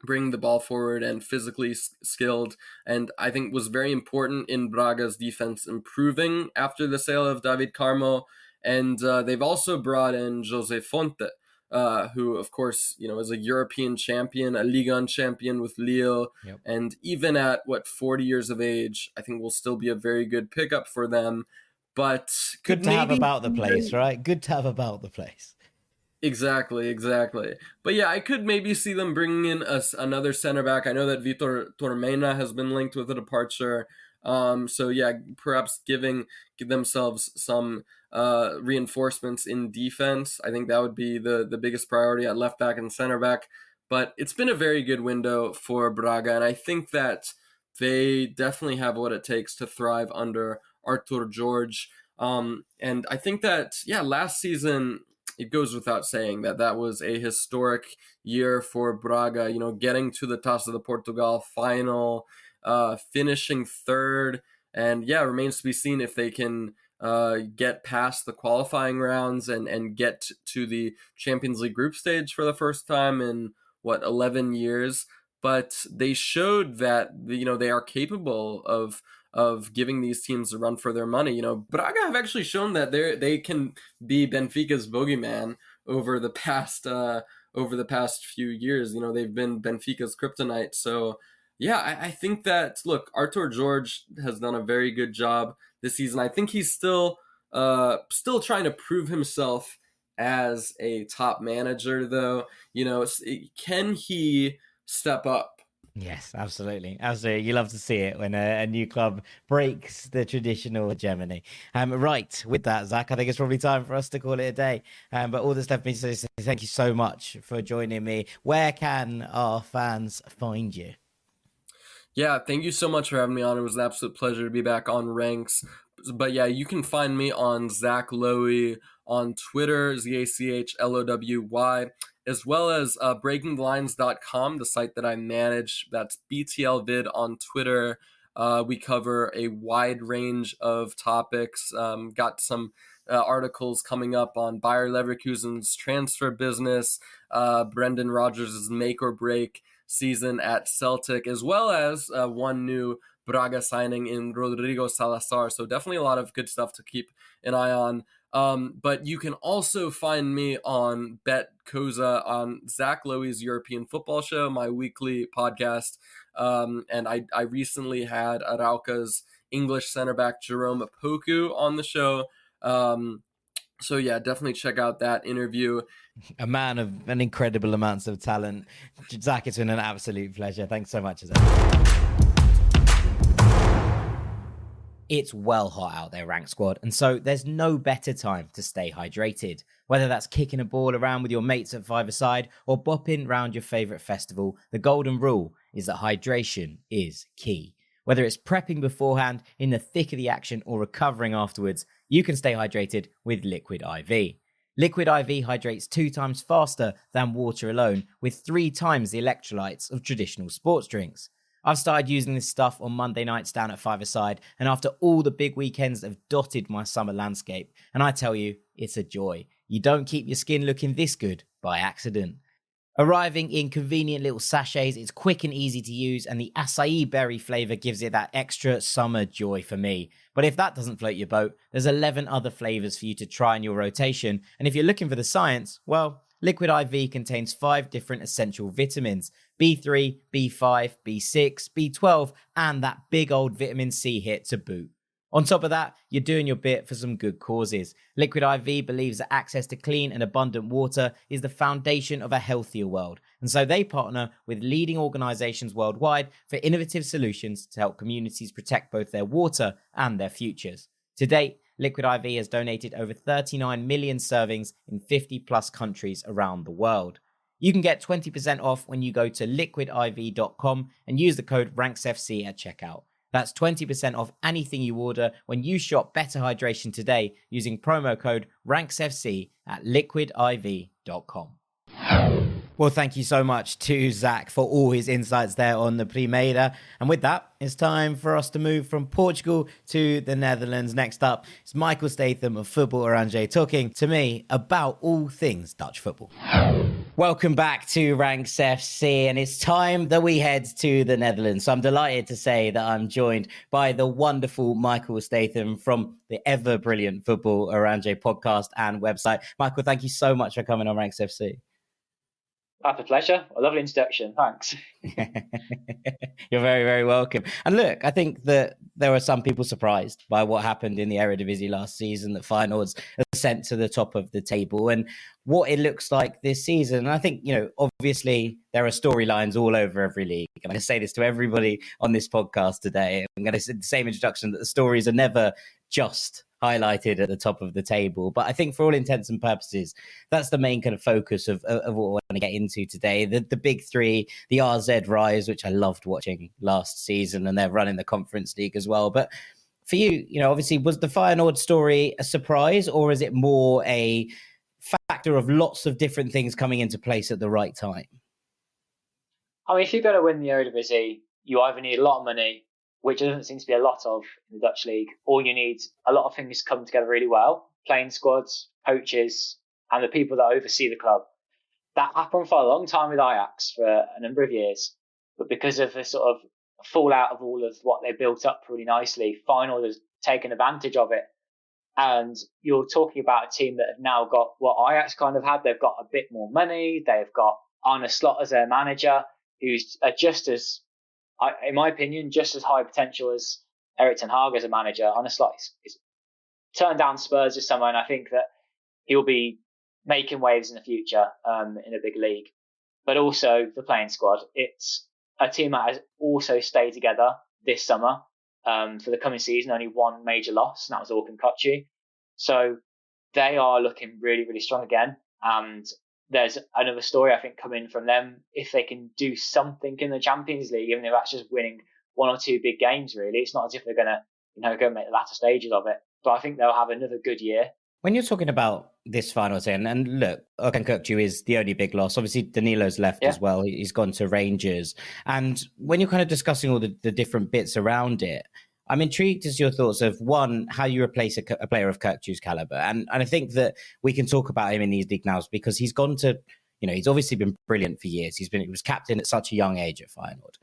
bring the ball forward and physically skilled, and I think was very important in Braga's defense improving after the sale of David Carmo. And they've also brought in Jose Fonte, who, of course, is a European champion, a Ligue 1 champion with Lille. Yep. And even at, 40 years of age, I think will still be a very good pickup for them. But good to have about the place, right? Good to have about the place. Exactly. But yeah, I could maybe see them bringing in another center back. I know that Vitor Tormena has been linked with a departure. So yeah, perhaps give themselves some reinforcements in defense. I think that would be the biggest priority at left back and center back. But it's been a very good window for Braga, and I think that they definitely have what it takes to thrive under Artur Jorge. And I think that, last season, it goes without saying that was a historic year for Braga, getting to the Taça de Portugal final, finishing third, and remains to be seen if they can get past the qualifying rounds and get to the Champions League group stage for the first time in 11 years. But they showed that they are capable of giving these teams a run for their money. Braga have actually shown that they can be Benfica's bogeyman over the past few years. They've been Benfica's kryptonite. So I think that, look, Artur Jorge has done a very good job this season. I think he's still trying to prove himself as a top manager, though. Can he step up? Yes, absolutely. You love to see it when a new club breaks the traditional hegemony. Right, with that, Zach, I think it's probably time for us to call it a day. But all that's left me to say, thank you so much for joining me. Where can our fans find you? Yeah, thank you so much for having me on. It was an absolute pleasure to be back on Ranks. But yeah, you can find me on Zach Lowy on Twitter, ZACHLOWY, as well as breakingthelines.com, the site that I manage. That's BTLvid on Twitter. We cover a wide range of topics. Got some articles coming up on Bayer Leverkusen's transfer business, Brendan Rodgers' make or break season at Celtic, as well as one new Braga signing in Rodrigo Salazar. So definitely a lot of good stuff to keep an eye on. But you can also find me on Bet Koza on Zach Lowy's European Football Show, my weekly podcast. And I recently had Arauca's English center back Jerome Opoku on the show. So yeah, definitely check out that interview. A man of an incredible amounts of talent. Zach, it's been an absolute pleasure. Thanks so much. It's well hot out there, Rank Squad, and so there's no better time to stay hydrated. Whether that's kicking a ball around with your mates at five-a-side or bopping round your favourite festival, the golden rule is that hydration is key. Whether it's prepping beforehand, in the thick of the action, or recovering afterwards, you can stay hydrated with Liquid IV. Liquid IV hydrates 2 times faster than water alone, with 3 times the electrolytes of traditional sports drinks. I've started using this stuff on Monday nights down at five-a-side, and after all the big weekends that have dotted my summer landscape, and I tell you, it's a joy. You don't keep your skin looking this good by accident. Arriving in convenient little sachets, it's quick and easy to use, and the acai berry flavour gives it that extra summer joy for me. But if that doesn't float your boat, there's 11 other flavours for you to try in your rotation, and if you're looking for the science, well, Liquid IV contains 5 different essential vitamins: B3, B5, B6, B12, and that big old vitamin C hit to boot. On top of that, you're doing your bit for some good causes. Liquid IV believes that access to clean and abundant water is the foundation of a healthier world, and so they partner with leading organisations worldwide for innovative solutions to help communities protect both their water and their futures. To date, Liquid IV has donated over 39 million servings in 50 plus countries around the world. You can get 20% off when you go to liquidiv.com and use the code RANKSFC at checkout. That's 20% off anything you order when you shop Better Hydration today using promo code RANKSFC at liquidiv.com. Well, thank you so much to Zach for all his insights there on the Primeira. And with that, it's time for us to move from Portugal to the Netherlands. Next up, it's Michael Statham of Football Oranje talking to me about all things Dutch football. Welcome back to Ranks FC, and it's time that we head to the Netherlands. So I'm delighted to say that I'm joined by the wonderful Michael Statham from the ever brilliant Football Oranje podcast and website. Michael, thank you so much for coming on Ranks FC. That's a pleasure. A lovely introduction. Thanks. You're very, very welcome. And look, I think that there were some people surprised by what happened in the Eredivisie last season, that Feyenoord's ascent to the top of the table and what it looks like this season. And I think, obviously there are storylines all over every league. And I'm going to say this to everybody on this podcast today. I'm going to say the same introduction, that the stories are never just highlighted at the top of the table. But I think for all intents and purposes, that's the main kind of focus of what we want to get into today. The big three, the RZ Rise, which I loved watching last season, and they're running the Conference League as well. But for you, obviously, was the Feyenoord story a surprise, or is it more a factor of lots of different things coming into place at the right time? I mean, if you're going to win the Eredivisie, you either need a lot of money, which there doesn't seem to be a lot of in the Dutch league, or you need a lot of things to come together really well. Playing squads, coaches, and the people that oversee the club. That happened for a long time with Ajax for a number of years. But because of the sort of fallout of all of what they built up really nicely, Feyenoord has taken advantage of it. And you're talking about a team that have now got what Ajax kind of had. They've got a bit more money. They've got Arne Slot as their manager, who's just as, in my opinion, just as high potential as Erik ten Hag as a manager. Arne Slot is turned down Spurs this summer, and I think that he'll be making waves in the future in a big league. But also the playing squad. It's a team that has also stayed together this summer. For the coming season, only one major loss, and that was Orkun Kökçü. So they are looking really, really strong again. And there's another story, I think, coming from them. If they can do something in the Champions League, even if that's just winning one or two big games, really, it's not as if they're going to, go and make the latter stages of it. But I think they'll have another good year. When you're talking about this final thing, and look, Orkun Kökçü is the only big loss. Obviously, Danilo's left as well. He's gone to Rangers. And when you're kind of discussing all the different bits around it, I'm intrigued as your thoughts of, one, how you replace a player of Kökçü's caliber. And I think that we can talk about him in these league now because he's gone to, he's obviously been brilliant for years. He was captain at such a young age at Feyenoord.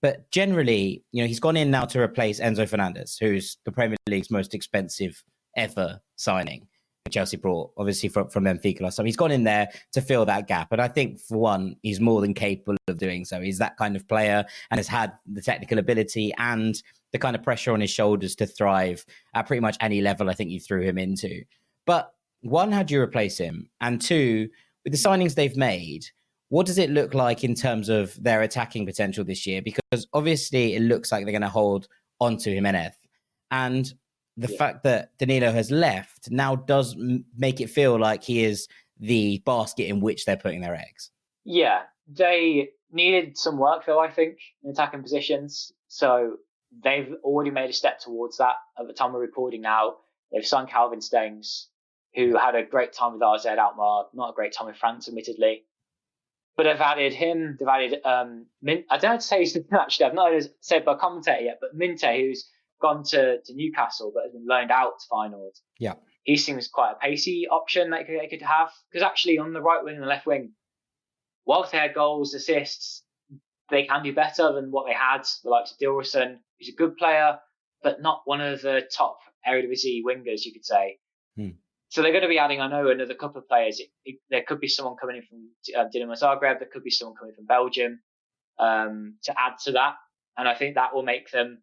But generally, he's gone in now to replace Enzo Fernandez, who's the Premier League's most expensive ever signing. Chelsea brought, obviously, from Benfica last time. He's gone in there to fill that gap. And I think, for one, he's more than capable of doing so. He's that kind of player and has had the technical ability and the kind of pressure on his shoulders to thrive at pretty much any level I think you threw him into. But one, how do you replace him? And two, with the signings they've made, what does it look like in terms of their attacking potential this year? Because obviously it looks like they're going to hold on to Jimenez. And the fact that Danilo has left now does make it feel like he is the basket in which they're putting their eggs. Yeah, they needed some work, though, I think, in attacking positions. So they've already made a step towards that. At the time we're recording now, they've signed Calvin Stengs, who had a great time with RZ Alkmaar, not a great time with France, admittedly. But they've added him. They've added, I don't know how to say his name, actually. I've not said by commentator yet, but Minte, who's gone to Newcastle but has been loaned out to Feyenoord. Yeah. He seems quite a pacey option they could have. Because actually on the right wing and the left wing, whilst they had goals, assists, they can do better than what they had. The likes of Dilrosun, who's a good player, but not one of the top Eredivisie wingers, you could say. So they're going to be adding, I know, another couple of players. There could be someone coming in from Dinamo Zagreb. There could be someone coming from Belgium to add to that. And I think that will make them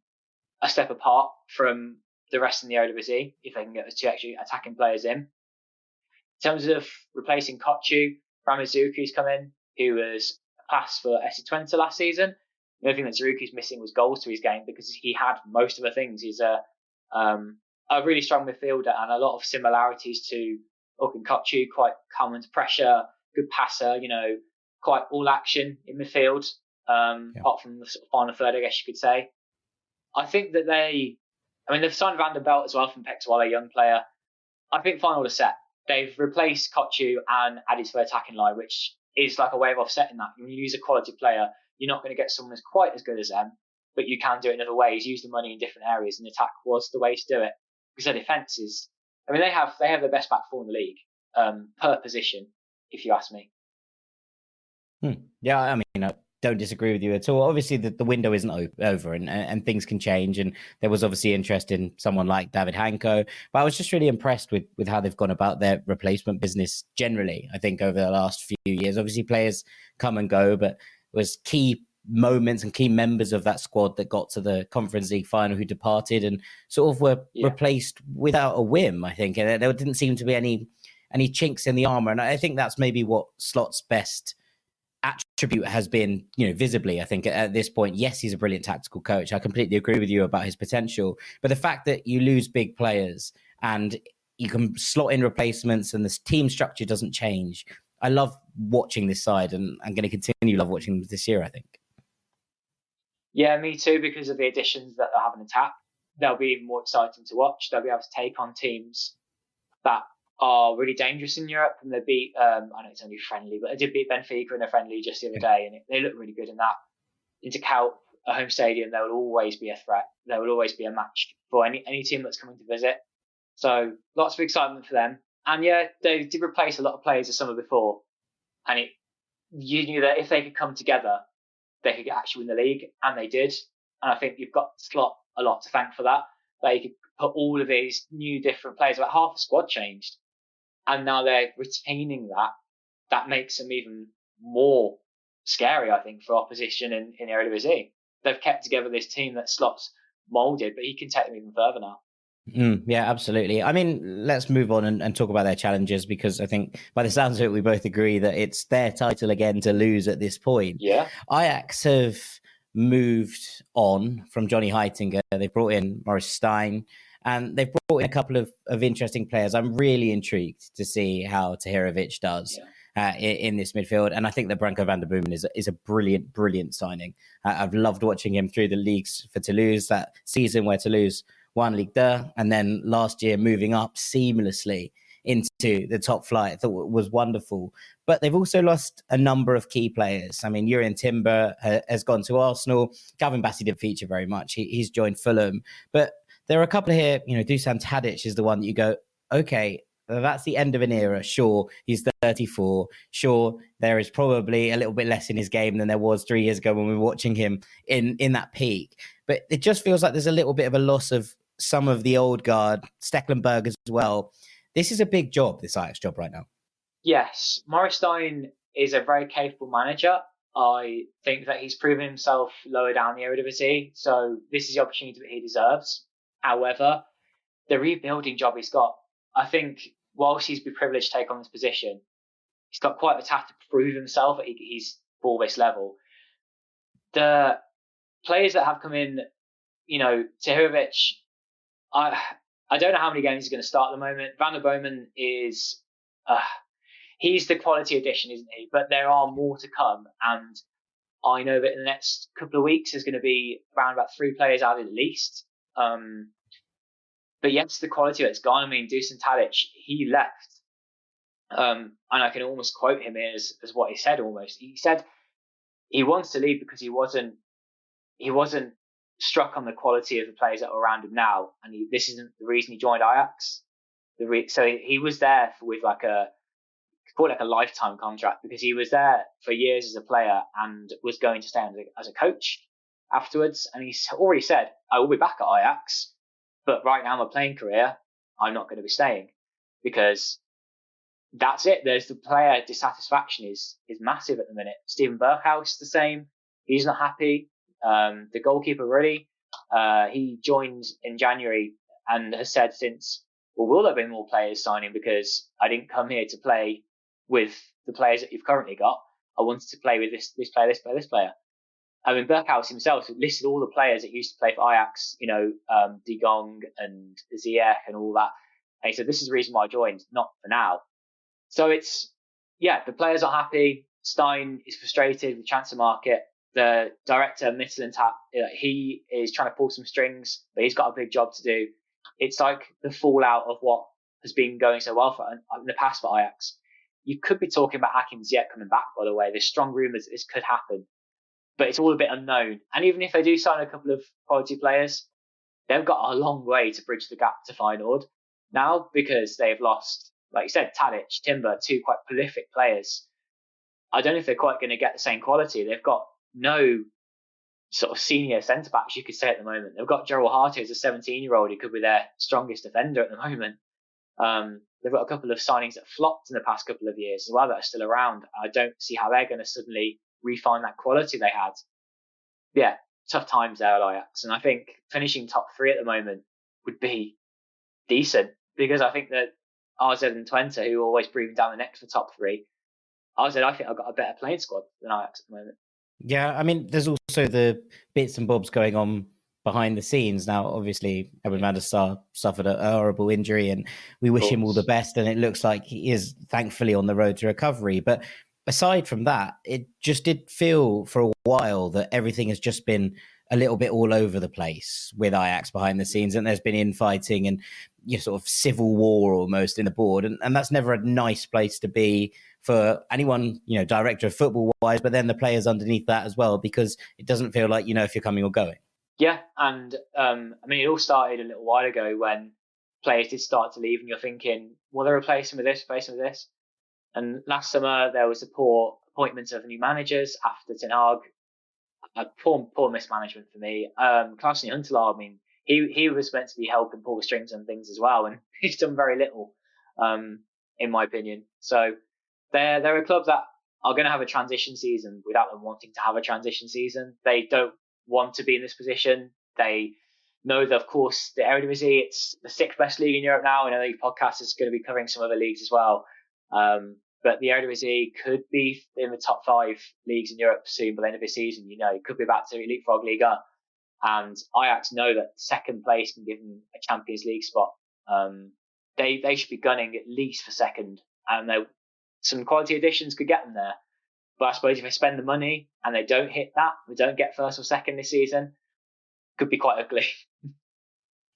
a step apart from the rest in the Eredivisie if they can get the two extra attacking players in. In terms of replacing Kökçü, Ramazuki's come in, who was a pass for SC Twente last season. The only thing that Zaruki's missing was goals to his game because he had most of the things. He's a really strong midfielder and a lot of similarities to Orkun Kökçü, quite calm under pressure, good passer, quite all action in midfield, apart from the sort of final third, I guess you could say. I think that they've signed Van der Belt as well from PEC Zwolle, a young player. I think Feyenoord are set. They've replaced Kökçü and added to their attacking line, which is like a way of offsetting that. When you use a quality player, you're not going to get someone who's quite as good as them, but you can do it in other ways, use the money in different areas, and the attack was the way to do it. Because their defence is, they have the best back four in the league, per position, if you ask me. Yeah, I mean, I don't disagree with you at all. Obviously, the window isn't over, and things can change. And there was obviously interest in someone like David Hanko, but I was just really impressed with how they've gone about their replacement business generally. I think over the last few years, obviously players come and go, but it was key moments and key members of that squad that got to the Conference League final who departed and sort of were replaced without a whim. I think and there didn't seem to be any chinks in the armor, and I think that's maybe what Slot's best attribute has been, visibly, I think at this point. Yes, he's a brilliant tactical coach. I completely agree with you about his potential. But the fact that you lose big players and you can slot in replacements and this team structure doesn't change. I love watching this side, and I'm going to continue love watching them this year, I think. Yeah, me too, because of the additions that they have in attack. They'll be even more exciting to watch. They'll be able to take on teams that are really dangerous in Europe, and they beat, I know it's only friendly, but they did beat Benfica in a friendly just the other day, and they look really good in that. Into Calp, a home stadium, there will always be a threat. There will always be a match for any team that's coming to visit. So lots of excitement for them. And yeah, they did replace a lot of players the summer before, and you knew that if they could come together, they could actually win the league, and they did. And I think you've got Slot a lot to thank for that. That you could put all of these new different players, about half the squad changed. And now they're retaining that. That makes them even more scary, I think, for opposition in Eredivisie. They've kept together this team that Slot's moulded, but he can take them even further now. Yeah, absolutely. I mean, let's move on and talk about their challenges, because I think by the sounds of it, we both agree that it's their title again to lose at this point. Yeah. Ajax have moved on from Johnny Heitinga. They brought in Maurice Stein, and they've brought in a couple of interesting players. I'm really intrigued to see how Tahirovic does in this midfield. And I think that Branko van der Boomen is a brilliant, brilliant signing. I've loved watching him through the leagues for Toulouse, that season where Toulouse won Ligue 2, and then last year moving up seamlessly into the top flight. I thought was wonderful. But they've also lost a number of key players. I mean, Jurrien Timber has gone to Arsenal. Calvin Bassey didn't feature very much. He's joined Fulham. But there are a couple here, Dusan Tadic is the one that you go, okay, that's the end of an era. Sure, he's 34. Sure, there is probably a little bit less in his game than there was 3 years ago when we were watching him in that peak. But it just feels like there's a little bit of a loss of some of the old guard, Stecklenburg as well. This is a big job, this Ajax job right now. Yes, Maurice Stein is a very capable manager. I think that he's proven himself lower down the Eredivisie, so this is the opportunity that he deserves. However, the rebuilding job he's got, I think, whilst he's been privileged to take on this position, he's got quite a task to prove himself that he's for this level. The players that have come in, Tahirovic, I don't know how many games he's going to start at the moment. Van der Boomen is, he's the quality addition, isn't he? But there are more to come. And I know that in the next couple of weeks, there's going to be around about 3 players added at least. But yes, the quality that's gone. I mean, Dusan Tadic, he left. And I can almost quote him as what he said almost. He said he wants to leave because he wasn't struck on the quality of the players that are around him now, and this isn't the reason he joined Ajax. So he was there with call it a lifetime contract, because he was there for years as a player and was going to stay as a coach afterwards. And he's already said, I will be back at Ajax, but right now in my playing career, I'm not going to be staying, because that's it. There's the player dissatisfaction is massive at the minute. Steven Berghuis, the same. He's not happy. The goalkeeper, really, he joined in January and has said since, well, will there be more players signing, because I didn't come here to play with the players that you've currently got. I wanted to play with this player. I mean, Berghuis himself listed all the players that used to play for Ajax, De Jong and Ziyech and all that. And he said, this is the reason why I joined, not for now. So the players are happy. Stein is frustrated with the transfer market. The director, Mittelentat, he is trying to pull some strings, but he's got a big job to do. It's like the fallout of what has been going so well in the past for Ajax. You could be talking about Hakim Ziyech coming back, by the way. There's strong rumours that this could happen, but it's all a bit unknown. And even if they do sign a couple of quality players, they've got a long way to bridge the gap to Feyenoord now, because they've lost, like you said, Tadic, Timber, 2 quite prolific players. I don't know if they're quite going to get the same quality. They've got no sort of senior centre backs, you could say, at the moment. They've got Gerald Harte as a 17-year-old who could be their strongest defender at the moment. They've got a couple of signings that flopped in the past couple of years as well that are still around. I don't see how they're going to suddenly refine that quality they had. Yeah, tough times there at Ajax. And I think finishing top 3 at the moment would be decent, because I think that RZ and Twente, who are always breathing down the neck for top 3, I think I've got a better playing squad than Ajax at the moment. Yeah, I mean, there's also the bits and bobs going on behind the scenes. Now, obviously, Edwin van der Sar suffered a horrible injury, and we wish him all the best. And it looks like he is thankfully on the road to recovery. But aside from that, it just did feel for a while that everything has just been a little bit all over the place with Ajax behind the scenes, and there's been infighting and sort of civil war almost in the board, and that's never a nice place to be for anyone, director of football wise, but then the players underneath that as well, because it doesn't feel like if you're coming or going. Yeah, and it all started a little while ago when players did start to leave, and you're thinking, well, they're replacing with this. And last summer there was a poor appointment of new managers after Ten Hag. Poor mismanagement for me. Klaas-Jan Huntelaar, he was meant to be helping pull the strings and things as well, and he's done very little, in my opinion. So they're a club that are going to have a transition season without them wanting to have a transition season. They don't want to be in this position. They know that, of course, the Eredivisie, it's the 6th best league in Europe now. I know the podcast is going to be covering some other leagues as well. But the Eredivisie could be in the top 5 leagues in Europe soon by the end of the season. It could be back to Elite Frog Liga. And Ajax know that second place can give them a Champions League spot. They should be gunning at least for second. And some quality additions could get them there. But I suppose if they spend the money and they don't hit that, they don't get first or second this season, could be quite ugly.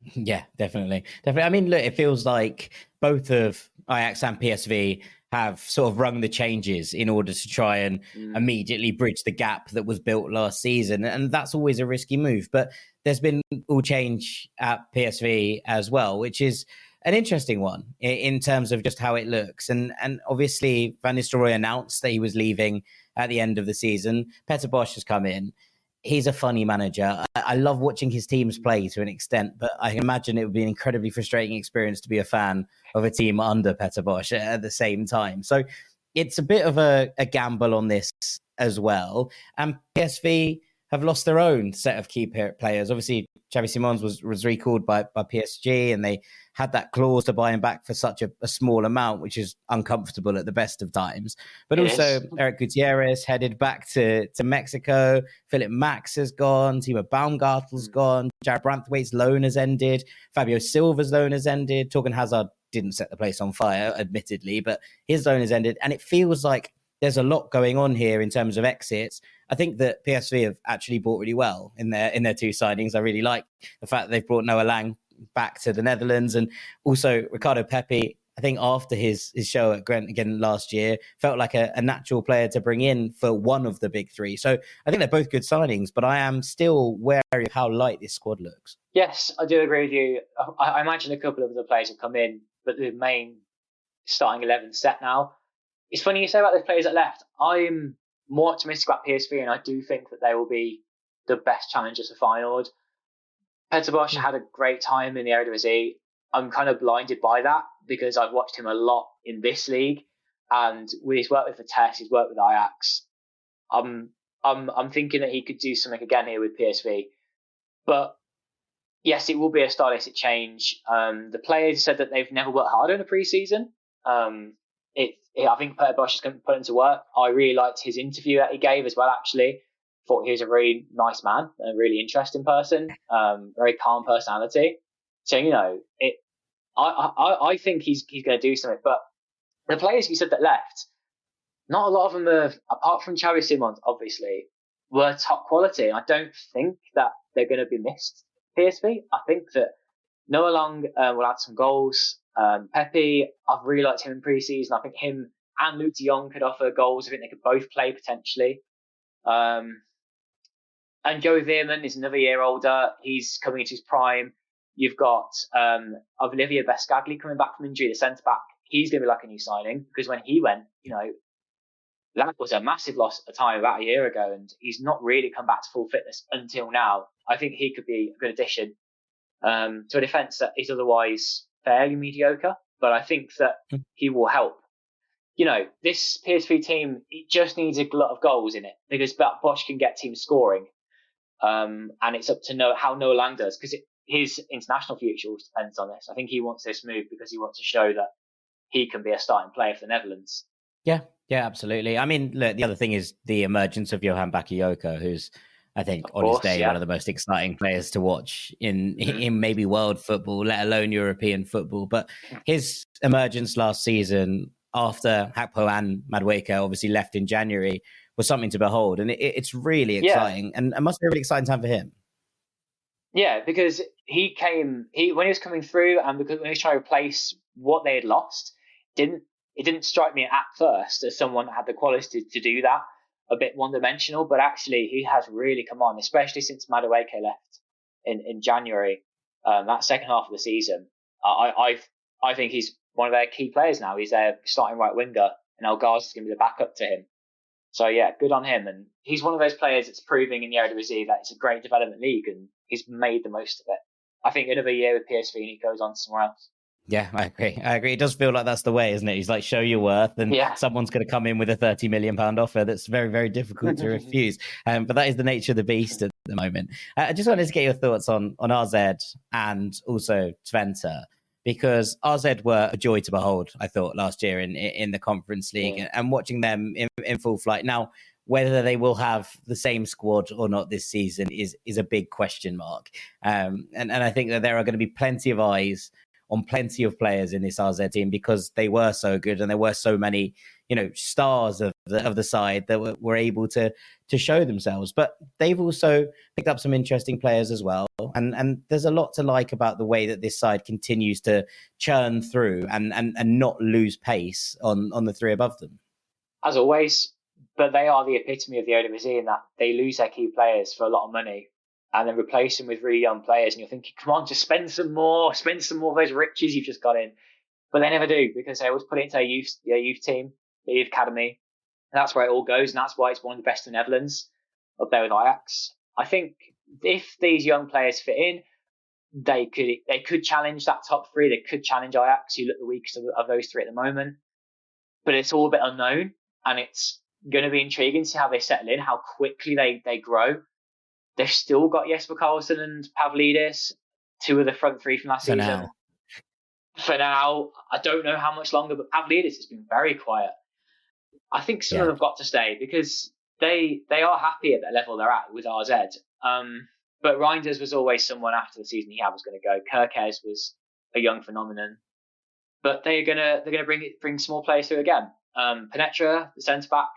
Yeah, definitely. I mean, look, it feels like both of Ajax and PSV have sort of rung the changes in order to try and immediately bridge the gap that was built last season. And that's always a risky move. But there's been all change at PSV as well, which is an interesting one in terms of just how it looks. And obviously, Van Nistelrooy announced that he was leaving at the end of the season. Peter Bosz has come in. He's a funny manager. I love watching his teams play to an extent, but I can imagine it would be an incredibly frustrating experience to be a fan of a team under Peter Bosz at the same time. So it's a bit of a gamble on this as well. And PSV have lost their own set of key players. Obviously, Xavi Simons was recalled by PSG, and they had that clause to buy him back for such a small amount, which is uncomfortable at the best of times. But also, Eric Gutierrez headed back to Mexico. Philip Max has gone. Timo Baumgartel's gone. Jared Branthwaite's loan has ended. Fabio Silva's loan has ended. Torgan Hazard didn't set the place on fire, admittedly, but his loan has ended. And it feels like there's a lot going on here in terms of exits. I think that PSV have actually bought really well in their 2 signings. I really like the fact that they've brought Noah Lang back to the Netherlands, and also Ricardo Pepi. I think after his show at Ghent again last year, felt like a natural player to bring in for one of the big 3. So I think they're both good signings, but I am still wary of how light this squad looks. Yes, I do agree with you. I imagine a couple of other players have come in, but the main starting 11 set now. It's funny you say about the players that left. I'm more optimistic about PSV, and I do think that they will be the best challengers for Feyenoord. Peter Bosz had a great time in the Eredivisie. I'm kind of blinded by that because I've watched him a lot in this league, and with his work with Vitesse, his work with Ajax, I'm thinking that he could do something again here with PSV. But yes, it will be a stylistic change. The players said that they've never worked harder in a pre-season. I think Peter Bosz is going to put into work. I really liked his interview that he gave as well, actually. Thought he was a really nice man, a really interesting person, very calm personality. So, I think he's going to do something. But the players you said that left, not a lot of them are, apart from Xavi Simons, obviously, were top quality. I don't think that they're going to be missed, PSV. I think that Noah Lang will add some goals. Pepe, I've really liked him in pre-season. I think him and Luke de Jong could offer goals. I think they could both play potentially. And Joey Veerman is another year older. He's coming into his prime. You've got Olivier Bescagli coming back from injury, the centre-back. He's going to be like a new signing because when he went, that was a massive loss at the time about a year ago, and he's not really come back to full fitness until now. I think he could be a good addition to a defence that is otherwise fairly mediocre, but I think that he will help. This PSV team, it just needs a lot of goals in it because Bosch can get teams scoring. And it's up to how Noah Lang does, because his international future always depends on this. I think he wants this move because he wants to show that he can be a starting player for the Netherlands. Yeah, absolutely. I mean, look, the other thing is the emergence of Johan Bakayoko, who's, I think, on his day, one of the most exciting players to watch in maybe world football, let alone European football. But his emergence last season, after Hakpo and Madueke obviously left in January, was something to behold. And it's really exciting, and it must be a really exciting time for him. Yeah, because when he was coming through, and because when he was trying to replace what they had lost, it didn't strike me at first as someone that had the quality to do that, a bit one-dimensional, but actually he has really come on, especially since Madueke left in January, that second half of the season. I think he's one of their key players now. He's their starting right winger, and El Ghazi is going to be the backup to him. So yeah, good on him. And he's one of those players that's proving in the Eredivisie that it's a great development league, and he's made the most of it. I think another year with PSV and he goes on somewhere else. Yeah, I agree. It does feel like that's the way, isn't it? He's like, show your worth, and someone's going to come in with a £30 million offer that's very, very difficult to refuse. But that is the nature of the beast at the moment. I just wanted to get your thoughts on RZ and also Twente, because RZ were a joy to behold, I thought, last year in the Conference League, and watching them in full flight. Now, whether they will have the same squad or not this season is a big question mark. And I think that there are going to be plenty of eyes on plenty of players in this RZ team because they were so good and there were so many, stars of the side that were able to show themselves. But they've also picked up some interesting players as well. And there's a lot to like about the way that this side continues to churn through and not lose pace on the three above them. As always, but they are the epitome of the Eredivisie in that they lose their key players for a lot of money and then replace them with really young players. And you're thinking, come on, just spend some more of those riches you've just got in. But they never do, because they always put it into their youth team, the youth academy. And that's where it all goes. And that's why it's one of the best in the Netherlands, up there with Ajax. I think if these young players fit in, they could challenge that top three. They could challenge Ajax, who look the weakest of those three at the moment. But it's all a bit unknown. And it's going to be intriguing to see how they settle in, how quickly they grow. They've still got Jesper Karlsson and Pavlidis, two of the front three from last season. For now, I don't know how much longer, but Pavlidis has been very quiet. I think some of them have got to stay because they are happy at the level they're at with RZ. But Reinders was always someone after the season he had was going to go. Kerkez was a young phenomenon. But they're gonna bring small players through again. Penetra, the centre back,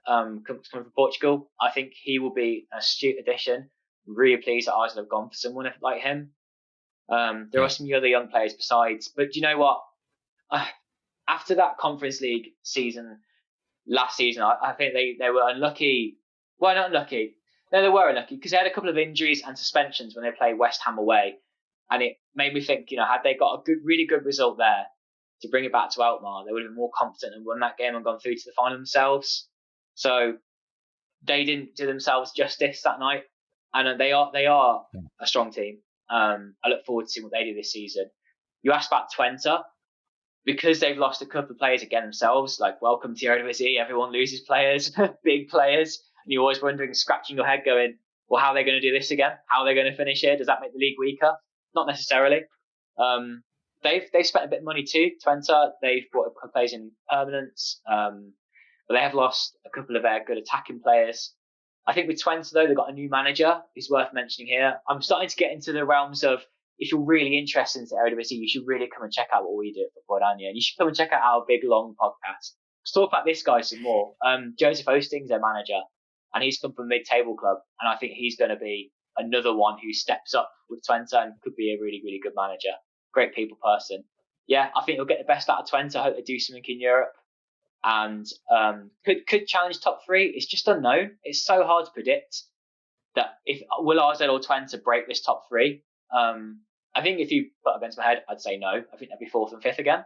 coming from Portugal. I think he will be an astute addition. Really pleased that Arsenal have gone for someone like him. There are some other young players besides, but do you know what? After that Conference League season last season, I think they were unlucky. Well, not unlucky. No, they were unlucky because they had a couple of injuries and suspensions when they played West Ham away, and it made me think, had they got a really good result there to bring it back to Alkmaar, they would have been more confident and won that game and gone through to the final themselves. So they didn't do themselves justice that night, and they are a strong team. I look forward to seeing what they do this season. You asked about Twente, because they've lost a couple of players again themselves. Like, welcome to Eredivisie, everyone loses players, big players, and you're always wondering, scratching your head, going, well, how are they going to do this again? How are they going to finish here? Does that make the league weaker? Not necessarily. They've spent a bit of money too, Twente. They've brought a couple of players in permanence, but they have lost a couple of their good attacking players. I think with Twente, though, they've got a new manager who's worth mentioning here. I'm starting to get into the realms of, if you're really interested in Eredivisie, you should really come and check out what we do at Football Dania. And you should come and check out our big, long podcast. Let's talk about this guy some more. Joseph Osting's their manager, and he's come from a mid-table club. And I think he's going to be another one who steps up with Twente and could be a really, really good manager. Great people person. Yeah, I think he'll get the best out of Twente. I hope they do something in Europe. And could challenge top three. It's just unknown. It's so hard to predict that will RZ or Twente break this top three. I think if you put against my head, I'd say no. I think they'll be fourth and fifth again.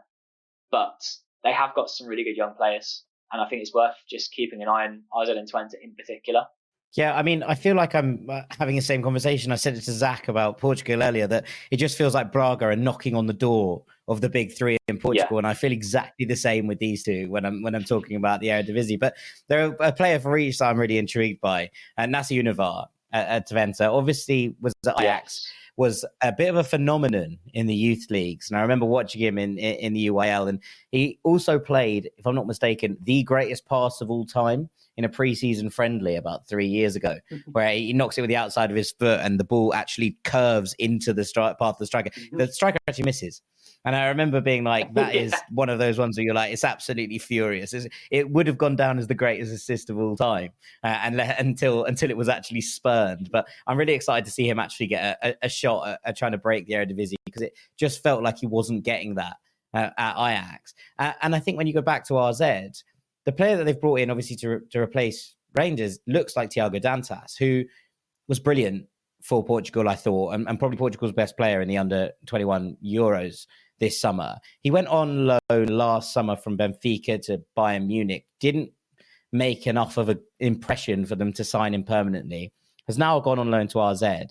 But they have got some really good young players, and I think it's worth just keeping an eye on AZ and Twente in particular. Yeah, I mean, I feel like I'm having the same conversation. I said it to Zach about Portugal earlier, that it just feels like Braga are knocking on the door of the big three in Portugal, and I feel exactly the same with these two when I'm talking about the Eredivisie. But there are a player for each that I'm really intrigued by, Nasser Univar at Twente. Obviously, was at Ajax. Was a bit of a phenomenon in the youth leagues. And I remember watching him in the UIL. And he also played, if I'm not mistaken, the greatest pass of all time in a preseason friendly about 3 years ago, where he knocks it with the outside of his foot and the ball actually curves into the path of the striker. The striker actually misses. And I remember being like, that is one of those ones where you're like, it's absolutely furious. It would have gone down as the greatest assist of all time until it was actually spurned. But I'm really excited to see him actually get a shot at trying to break the Eredivisie, because it just felt like he wasn't getting that at Ajax. And I think when you go back to RZ, the player that they've brought in, obviously, to replace Rangers looks like Thiago Dantas, who was brilliant for Portugal, I thought, and probably Portugal's best player in the under-21 Euros this summer. He went on loan last summer from Benfica to Bayern Munich, didn't make enough of an impression for them to sign him permanently, has now gone on loan to RZ.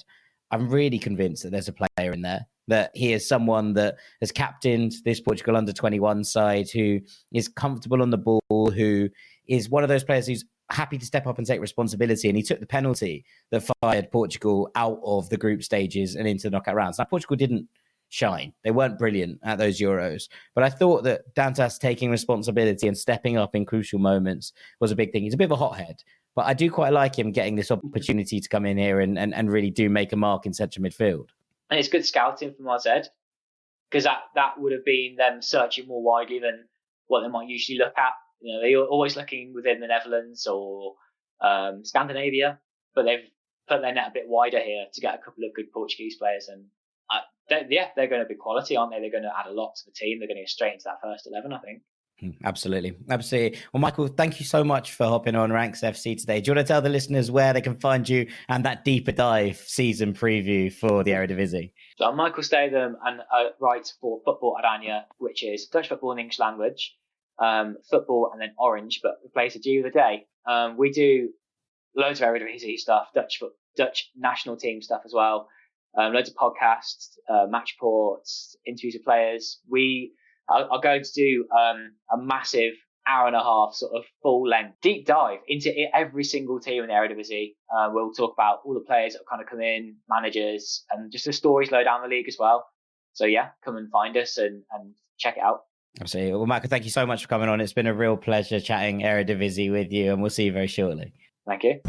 I'm really convinced that there's a player in there, that he is someone that has captained this Portugal under-21 side, who is comfortable on the ball, who is one of those players who's happy to step up and take responsibility. And he took the penalty that fired Portugal out of the group stages and into the knockout rounds. Now, Portugal didn't shine. They weren't brilliant at those Euros. But I thought that Dantas taking responsibility and stepping up in crucial moments was a big thing. He's a bit of a hothead, but I do quite like him getting this opportunity to come in here and really do make a mark in central midfield. And it's good scouting from RZ, because that would have been them searching more widely than what they might usually look at. You know, they're always looking within the Netherlands or Scandinavia, but they've put their net a bit wider here to get a couple of good Portuguese players. And they're going to be quality, aren't they? They're going to add a lot to the team. They're going to get straight into that first 11, I think. Absolutely. Well, Michael, thank you so much for hopping on Ranks FC today. Do you want to tell the listeners where they can find you and that deeper dive season preview for the Eredivisie? So I'm Michael Statham, and I write for Football Oranje, which is Dutch football in English language, football and then orange, but replace the G with a day. We do loads of Eredivisie stuff, Dutch national team stuff as well. Loads of podcasts, match reports, interviews with players. Are going to do a massive hour and a half sort of full length deep dive into every single team in the Eredivisie. We'll talk about all the players that have kind of come in, managers, and just the stories low down the league as well. So yeah, come and find us and check it out. Absolutely. Well, Michael, thank you so much for coming on. It's been a real pleasure chatting Eredivisie with you, and we'll see you very shortly. Thank you.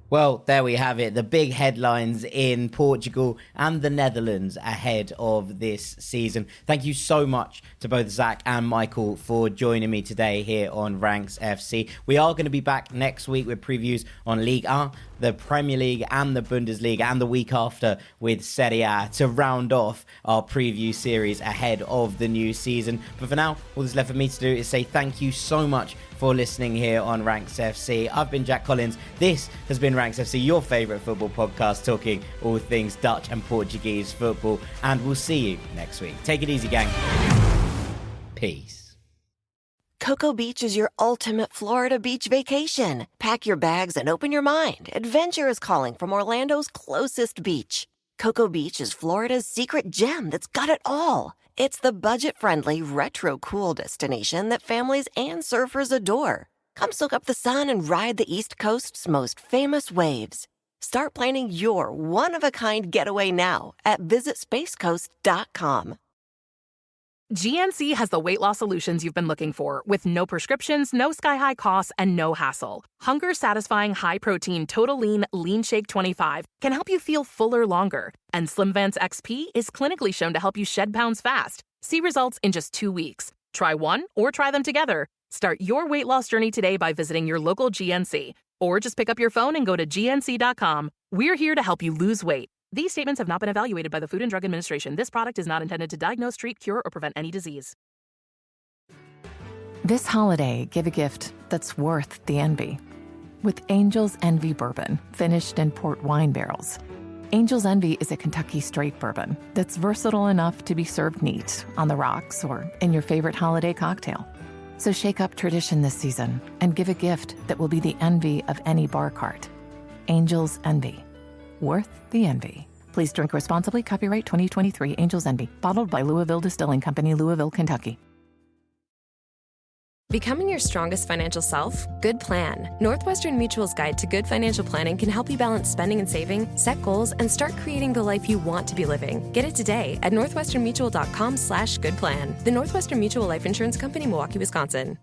Well, there we have it. The big headlines in Portugal and the Netherlands ahead of this season. Thank you so much to both Zach and Michael for joining me today here on Ranks FC. We are going to be back next week with previews on Ligue 1, the Premier League and the Bundesliga, and the week after with Serie A to round off our preview series ahead of the new season. But for now, all that's left for me to do is say thank you so much for listening here on Ranks FC. I've been Jack Collins. This has been Ranks FC, your favourite football podcast, talking all things Dutch and Portuguese football. And we'll see you next week. Take it easy, gang. Peace. Cocoa Beach is your ultimate Florida beach vacation. Pack your bags and open your mind. Adventure is calling from Orlando's closest beach. Cocoa Beach is Florida's secret gem that's got it all. It's the budget-friendly, retro-cool destination that families and surfers adore. Come soak up the sun and ride the East Coast's most famous waves. Start planning your one-of-a-kind getaway now at visitspacecoast.com. GNC has the weight loss solutions you've been looking for, with no prescriptions, no sky-high costs, and no hassle. Hunger-satisfying, high-protein Total Lean Shake 25 can help you feel fuller longer. And SlimVance XP is clinically shown to help you shed pounds fast. See results in just 2 weeks. Try one or try them together. Start your weight loss journey today by visiting your local GNC. Or just pick up your phone and go to gnc.com. We're here to help you lose weight. These statements have not been evaluated by the Food and Drug Administration. This product is not intended to diagnose, treat, cure, or prevent any disease. This holiday, give a gift that's worth the envy. With Angel's Envy Bourbon, finished in port wine barrels. Angel's Envy is a Kentucky straight bourbon that's versatile enough to be served neat, on the rocks, or in your favorite holiday cocktail. So shake up tradition this season and give a gift that will be the envy of any bar cart. Angel's Envy. Worth the envy. Please drink responsibly. Copyright 2023 Angel's Envy. Bottled by Louisville Distilling Company, Louisville, Kentucky. Becoming your strongest financial self? Good plan. Northwestern Mutual's Guide to Good Financial Planning can help you balance spending and saving, set goals, and start creating the life you want to be living. Get it today at northwesternmutual.com/goodplan. The Northwestern Mutual Life Insurance Company, Milwaukee, Wisconsin.